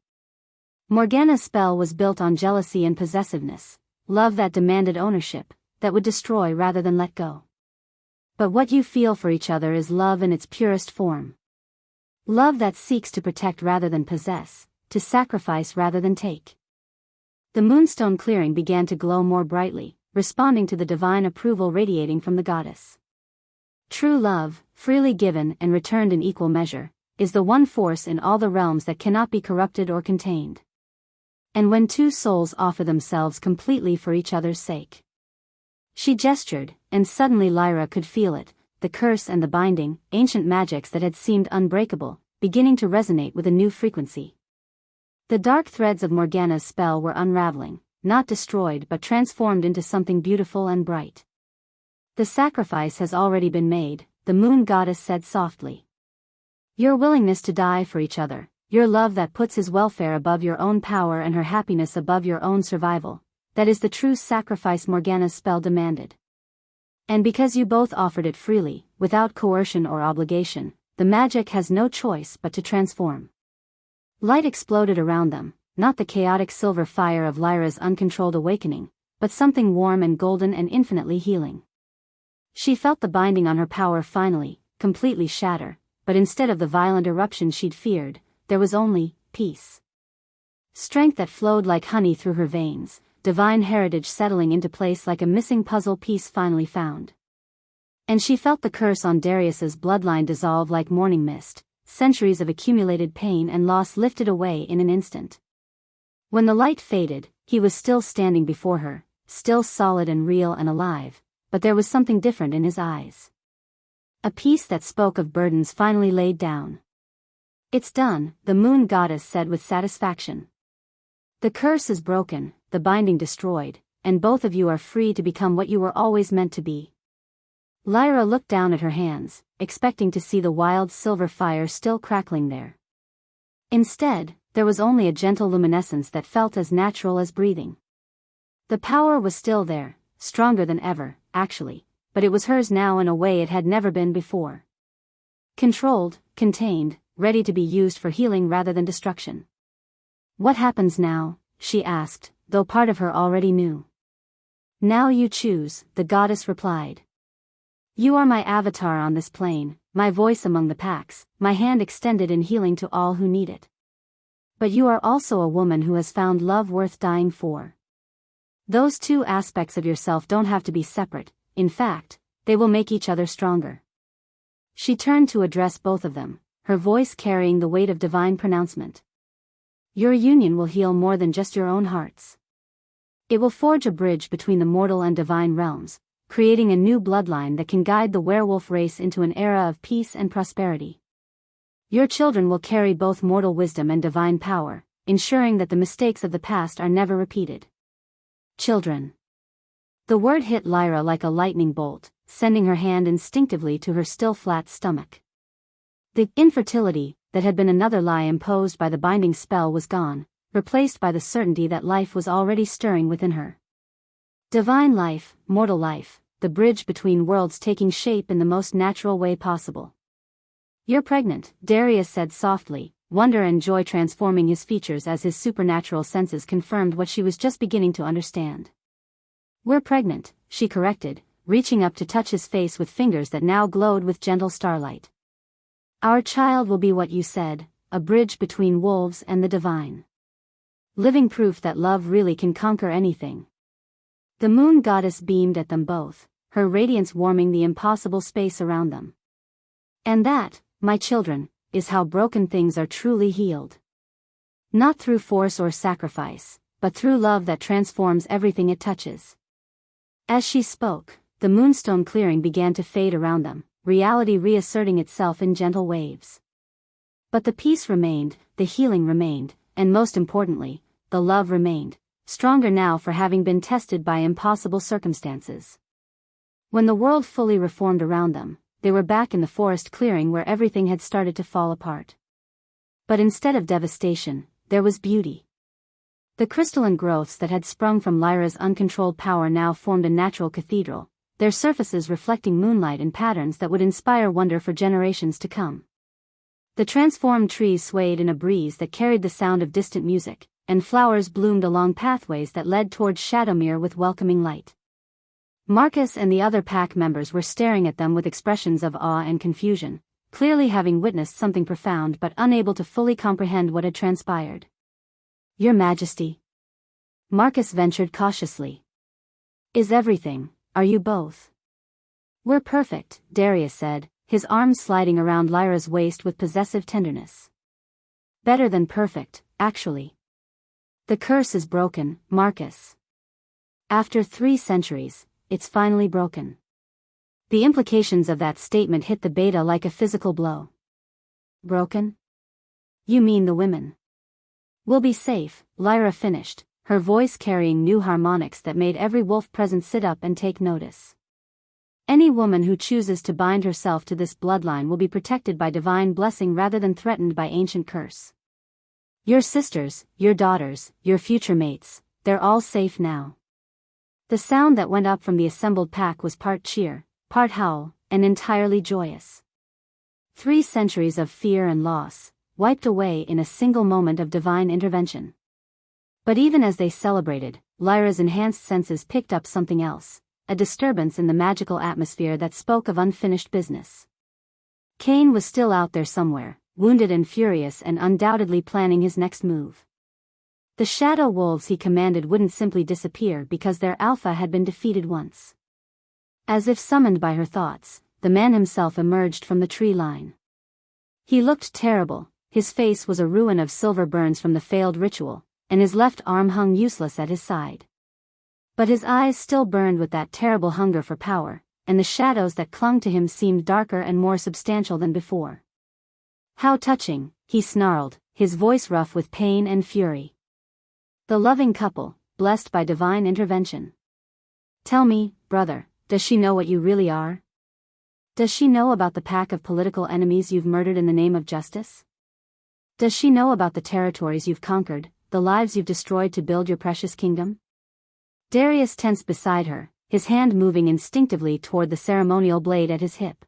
Morgana's spell was built on jealousy and possessiveness, love that demanded ownership, that would destroy rather than let go. But what you feel for each other is love in its purest form. Love that seeks to protect rather than possess, to sacrifice rather than take. The moonstone clearing began to glow more brightly, responding to the divine approval radiating from the goddess. True love, freely given and returned in equal measure, is the one force in all the realms that cannot be corrupted or contained. And when two souls offer themselves completely for each other's sake. She gestured, and suddenly Lyra could feel it, the curse and the binding, ancient magics that had seemed unbreakable, beginning to resonate with a new frequency. The dark threads of Morgana's spell were unraveling, not destroyed but transformed into something beautiful and bright. The sacrifice has already been made, the moon goddess said softly. Your willingness to die for each other, your love that puts his welfare above your own power and her happiness above your own survival, that is the true sacrifice Morgana's spell demanded. And because you both offered it freely, without coercion or obligation, the magic has no choice but to transform. Light exploded around them, not the chaotic silver fire of Lyra's uncontrolled awakening, but something warm and golden and infinitely healing. She felt the binding on her power finally, completely shatter, but instead of the violent eruption she'd feared, there was only peace. Strength that flowed like honey through her veins, divine heritage settling into place like a missing puzzle piece finally found. And she felt the curse on Darius's bloodline dissolve like morning mist, centuries of accumulated pain and loss lifted away in an instant. When the light faded, he was still standing before her, still solid and real and alive, but there was something different in his eyes. A peace that spoke of burdens finally laid down. It's done, the moon goddess said with satisfaction. The curse is broken, the binding destroyed, and both of you are free to become what you were always meant to be. Lyra looked down at her hands, expecting to see the wild silver fire still crackling there. Instead, there was only a gentle luminescence that felt as natural as breathing. The power was still there, stronger than ever, actually, but it was hers now in a way it had never been before. Controlled, contained, ready to be used for healing rather than destruction. What happens now? She asked, though part of her already knew. Now you choose, the goddess replied. You are my avatar on this plane, my voice among the packs, my hand extended in healing to all who need it. But you are also a woman who has found love worth dying for. Those two aspects of yourself don't have to be separate, in fact, they will make each other stronger. She turned to address both of them, her voice carrying the weight of divine pronouncement. Your union will heal more than just your own hearts. It will forge a bridge between the mortal and divine realms, creating a new bloodline that can guide the werewolf race into an era of peace and prosperity. Your children will carry both mortal wisdom and divine power, ensuring that the mistakes of the past are never repeated. Children. The word hit Lyra like a lightning bolt, sending her hand instinctively to her still flat stomach. The infertility that had been another lie imposed by the binding spell was gone, replaced by the certainty that life was already stirring within her. Divine life, mortal life, the bridge between worlds taking shape in the most natural way possible. You're pregnant, Darius said softly, wonder and joy transforming his features as his supernatural senses confirmed what she was just beginning to understand. We're pregnant, she corrected, reaching up to touch his face with fingers that now glowed with gentle starlight. Our child will be what you said, a bridge between wolves and the divine. Living proof that love really can conquer anything. The moon goddess beamed at them both, her radiance warming the impossible space around them. And that, my children, is how broken things are truly healed. Not through force or sacrifice, but through love that transforms everything it touches. As she spoke, the moonstone clearing began to fade around them, reality reasserting itself in gentle waves. But the peace remained, the healing remained, and most importantly, the love remained, stronger now for having been tested by impossible circumstances. When the world fully reformed around them, they were back in the forest clearing where everything had started to fall apart. But instead of devastation, there was beauty. The crystalline growths that had sprung from Lyra's uncontrolled power now formed a natural cathedral, their surfaces reflecting moonlight in patterns that would inspire wonder for generations to come. The transformed trees swayed in a breeze that carried the sound of distant music, and flowers bloomed along pathways that led towards Shadowmere with welcoming light. Marcus and the other pack members were staring at them with expressions of awe and confusion, clearly having witnessed something profound but unable to fully comprehend what had transpired. Your Majesty. Marcus ventured cautiously. Is everything? Are you both? We're perfect, Darius said, his arms sliding around Lyra's waist with possessive tenderness. Better than perfect, actually. The curse is broken, Marcus. After 3 centuries, it's finally broken. The implications of that statement hit the beta like a physical blow. Broken? You mean the women? We'll be safe, Lyra finished, her voice carrying new harmonics that made every wolf present sit up and take notice. Any woman who chooses to bind herself to this bloodline will be protected by divine blessing rather than threatened by ancient curse. Your sisters, your daughters, your future mates, they're all safe now. The sound that went up from the assembled pack was part cheer, part howl, and entirely joyous. 3 centuries of fear and loss, wiped away in a single moment of divine intervention. But even as they celebrated, Lyra's enhanced senses picked up something else, a disturbance in the magical atmosphere that spoke of unfinished business. Cain was still out there somewhere, wounded and furious and undoubtedly planning his next move. The shadow wolves he commanded wouldn't simply disappear because their alpha had been defeated once. As if summoned by her thoughts, the man himself emerged from the tree line. He looked terrible, his face was a ruin of silver burns from the failed ritual, and his left arm hung useless at his side. But his eyes still burned with that terrible hunger for power, and the shadows that clung to him seemed darker and more substantial than before. "How touching," he snarled, his voice rough with pain and fury. "The loving couple, blessed by divine intervention. Tell me, brother, does she know what you really are? Does she know about the pack of political enemies you've murdered in the name of justice? Does she know about the territories you've conquered, the lives you've destroyed to build your precious kingdom?" Darius tensed beside her, his hand moving instinctively toward the ceremonial blade at his hip.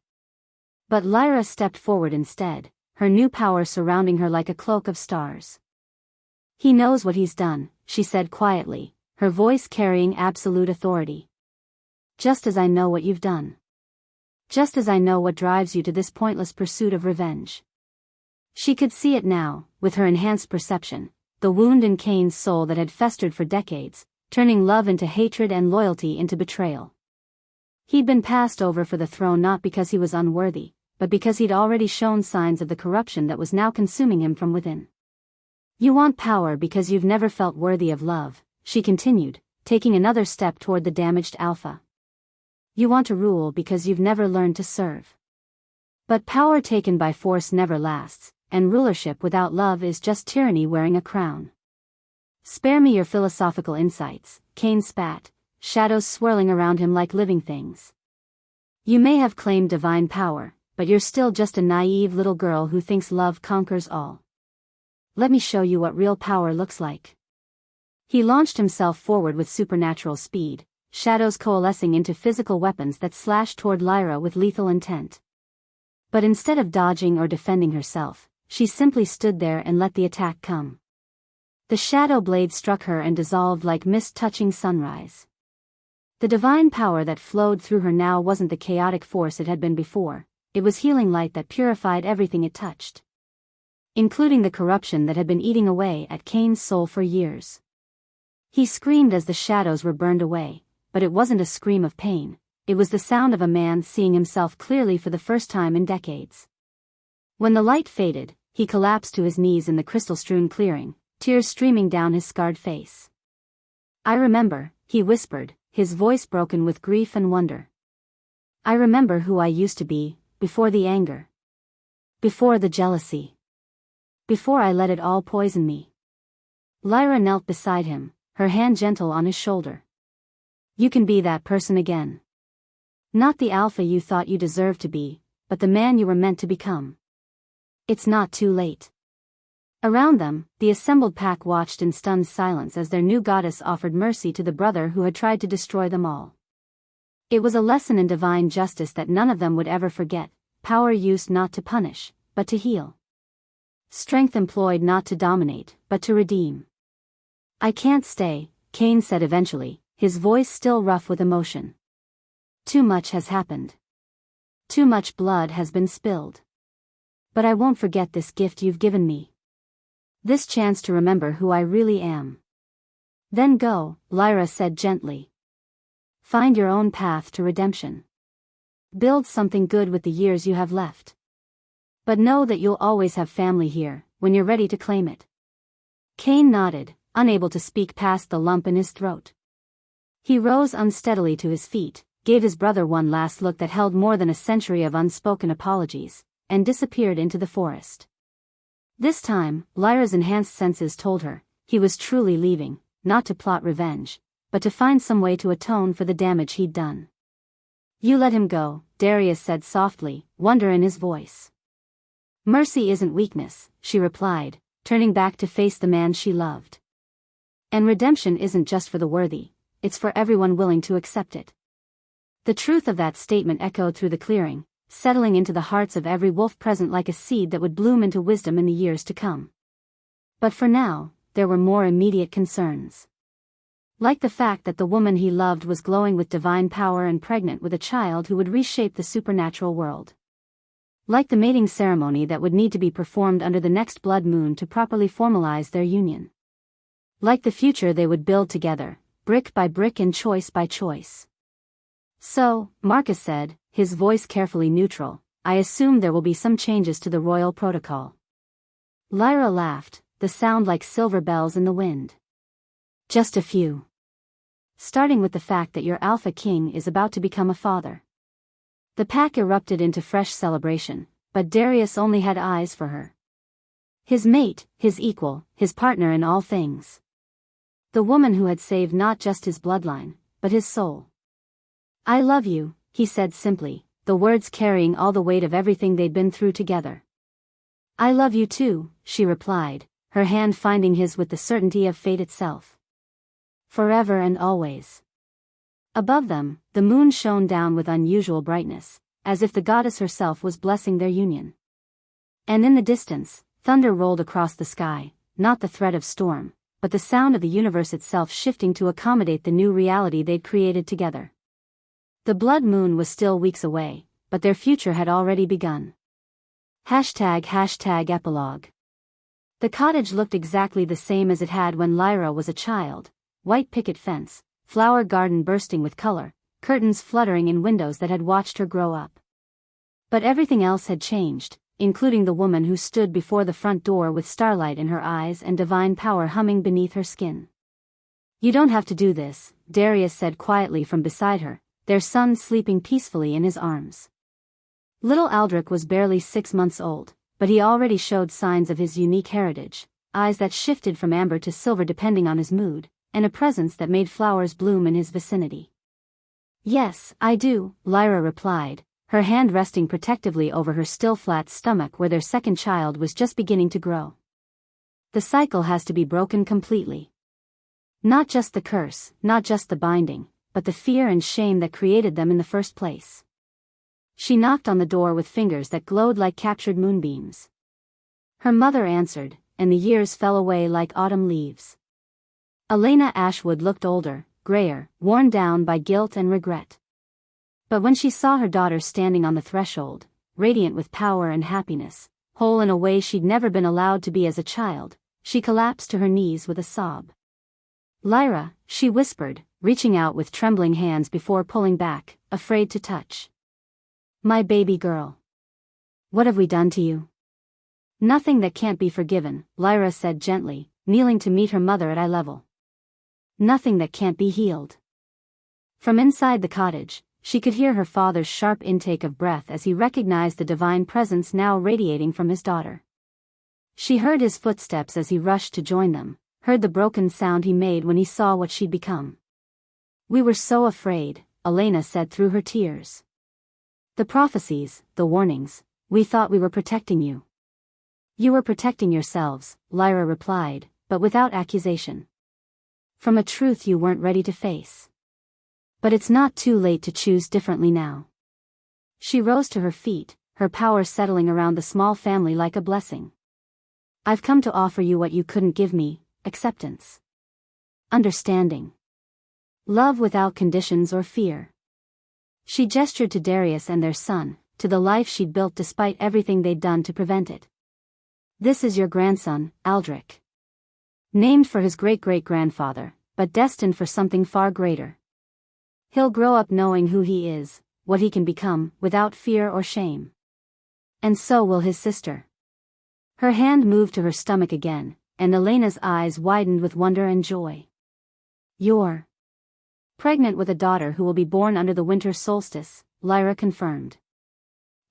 But Lyra stepped forward instead, her new power surrounding her like a cloak of stars. "He knows what he's done," she said quietly, her voice carrying absolute authority. "Just as I know what you've done. Just as I know what drives you to this pointless pursuit of revenge." She could see it now, with her enhanced perception, the wound in Cain's soul that had festered for decades, turning love into hatred and loyalty into betrayal. He'd been passed over for the throne not because he was unworthy, but because he'd already shown signs of the corruption that was now consuming him from within. "You want power because you've never felt worthy of love," she continued, taking another step toward the damaged alpha. "You want to rule because you've never learned to serve. But power taken by force never lasts, and rulership without love is just tyranny wearing a crown." "Spare me your philosophical insights," Cain spat, shadows swirling around him like living things. "You may have claimed divine power, but you're still just a naive little girl who thinks love conquers all. Let me show you what real power looks like." He launched himself forward with supernatural speed, shadows coalescing into physical weapons that slashed toward Lyra with lethal intent. But instead of dodging or defending herself, she simply stood there and let the attack come. The shadow blade struck her and dissolved like mist touching sunrise. The divine power that flowed through her now wasn't the chaotic force it had been before, it was healing light that purified everything it touched, including the corruption that had been eating away at Cain's soul for years. He screamed as the shadows were burned away, but it wasn't a scream of pain, it was the sound of a man seeing himself clearly for the first time in decades. When the light faded, he collapsed to his knees in the crystal-strewn clearing, tears streaming down his scarred face. "I remember," he whispered, his voice broken with grief and wonder. "I remember who I used to be, before the anger. Before the jealousy. Before I let it all poison me." Lyra knelt beside him, her hand gentle on his shoulder. "You can be that person again. Not the alpha you thought you deserved to be, but the man you were meant to become. It's not too late." Around them, the assembled pack watched in stunned silence as their new goddess offered mercy to the brother who had tried to destroy them all. It was a lesson in divine justice that none of them would ever forget, power used not to punish, but to heal. Strength employed not to dominate, but to redeem. "I can't stay," Cain said eventually, his voice still rough with emotion. "Too much has happened. Too much blood has been spilled. But I won't forget this gift you've given me. This chance to remember who I really am." "Then go," Lyra said gently. "Find your own path to redemption. Build something good with the years you have left. But know that you'll always have family here, when you're ready to claim it." Cain nodded, unable to speak past the lump in his throat. He rose unsteadily to his feet, gave his brother one last look that held more than a century of unspoken apologies, and disappeared into the forest. This time, Lyra's enhanced senses told her, he was truly leaving, not to plot revenge, but to find some way to atone for the damage he'd done. "You let him go," Darius said softly, wonder in his voice. "Mercy isn't weakness," she replied, turning back to face the man she loved. "And redemption isn't just for the worthy, it's for everyone willing to accept it." The truth of that statement echoed through the clearing, settling into the hearts of every wolf present like a seed that would bloom into wisdom in the years to come. But for now, there were more immediate concerns. Like the fact that the woman he loved was glowing with divine power and pregnant with a child who would reshape the supernatural world. Like the mating ceremony that would need to be performed under the next blood moon to properly formalize their union. Like the future they would build together, brick by brick and choice by choice. "So," Marcus said, his voice carefully neutral, "I assume there will be some changes to the royal protocol." Lyra laughed, the sound like silver bells in the wind. "Just a few. Starting with the fact that your Alpha King is about to become a father. The pack erupted into fresh celebration, but Darius only had eyes for her. His mate, his equal, his partner in all things. The woman who had saved not just his bloodline, but his soul. "I love you," he said simply, the words carrying all the weight of everything they'd been through together. "I love you too," she replied, her hand finding his with the certainty of fate itself. Forever and always. Above them, the moon shone down with unusual brightness, as if the goddess herself was blessing their union. And in the distance, thunder rolled across the sky, not the threat of storm, but the sound of the universe itself shifting to accommodate the new reality they'd created together. The blood moon was still weeks away, but their future had already begun. #epilogue. The cottage looked exactly the same as it had when Lyra was a child: white picket fence, flower garden bursting with color, curtains fluttering in windows that had watched her grow up. But everything else had changed, including the woman who stood before the front door with starlight in her eyes and divine power humming beneath her skin. "You don't have to do this," Darius said quietly from beside her, their son sleeping peacefully in his arms. Little Aldrich was barely 6 months old, but he already showed signs of his unique heritage, eyes that shifted from amber to silver depending on his mood, and a presence that made flowers bloom in his vicinity. "Yes, I do," Lyra replied, her hand resting protectively over her still flat stomach where their second child was just beginning to grow. "The cycle has to be broken completely. Not just the curse, not just the binding, but the fear and shame that created them in the first place." She knocked on the door with fingers that glowed like captured moonbeams. Her mother answered, and the years fell away like autumn leaves. Elena Ashwood looked older, grayer, worn down by guilt and regret. But when she saw her daughter standing on the threshold, radiant with power and happiness, whole in a way she'd never been allowed to be as a child, she collapsed to her knees with a sob. "Lyra," she whispered, reaching out with trembling hands before pulling back, afraid to touch. "My baby girl. What have we done to you?" "Nothing that can't be forgiven," Lyra said gently, kneeling to meet her mother at eye level. "Nothing that can't be healed." From inside the cottage, she could hear her father's sharp intake of breath as he recognized the divine presence now radiating from his daughter. She heard his footsteps as he rushed to join them, heard the broken sound he made when he saw what she'd become. "We were so afraid," Elena said through her tears. "The prophecies, the warnings, we thought we were protecting you." "You were protecting yourselves," Lyra replied, but without accusation. "From a truth you weren't ready to face. But it's not too late to choose differently now." She rose to her feet, her power settling around the small family like a blessing. "I've come to offer you what you couldn't give me: acceptance. Understanding. Love without conditions or fear." She gestured to Darius and their son, to the life she'd built despite everything they'd done to prevent it. "This is your grandson, Aldrich. Named for his great-great-grandfather, but destined for something far greater. He'll grow up knowing who he is, what he can become, without fear or shame. And so will his sister." Her hand moved to her stomach again, and Elena's eyes widened with wonder and joy. "You're pregnant with a daughter who will be born under the winter solstice," Lyra confirmed.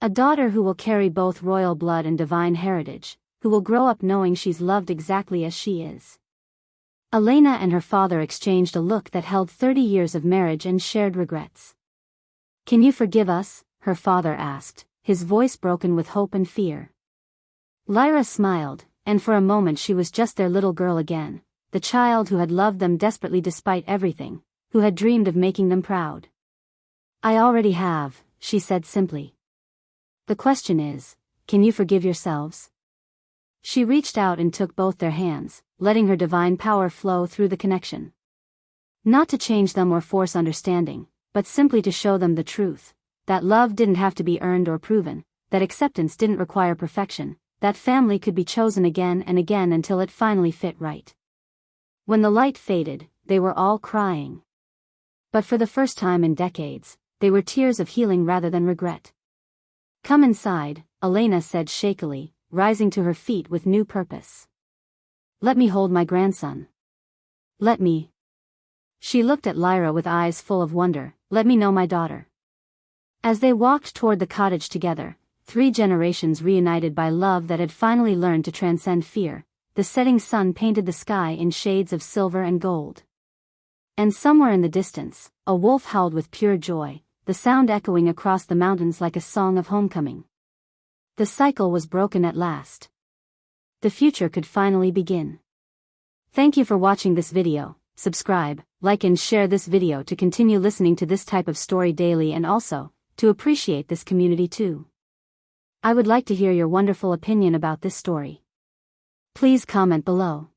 "A daughter who will carry both royal blood and divine heritage, who will grow up knowing she's loved exactly as she is." Elena and her father exchanged a look that held 30 years of marriage and shared regrets. "Can you forgive us?" her father asked, his voice broken with hope and fear. Lyra smiled, and for a moment she was just their little girl again, the child who had loved them desperately despite everything, who had dreamed of making them proud. "I already have," she said simply. "The question is, can you forgive yourselves?" She reached out and took both their hands, letting her divine power flow through the connection. Not to change them or force understanding, but simply to show them the truth, that love didn't have to be earned or proven, that acceptance didn't require perfection, that family could be chosen again and again until it finally fit right. When the light faded, they were all crying. But for the first time in decades, they were tears of healing rather than regret. "Come inside," Elena said shakily, rising to her feet with new purpose. "Let me hold my grandson. Let me." She looked at Lyra with eyes full of wonder. "Let me know my daughter." As they walked toward the cottage together, 3 generations reunited by love that had finally learned to transcend fear, the setting sun painted the sky in shades of silver and gold. And somewhere in the distance, a wolf howled with pure joy, the sound echoing across the mountains like a song of homecoming. The cycle was broken at last. The future could finally begin. Thank you for watching this video. Subscribe, like and share this video to continue listening to this type of story daily and also, to appreciate this community too. I would like to hear your wonderful opinion about this story. Please comment below.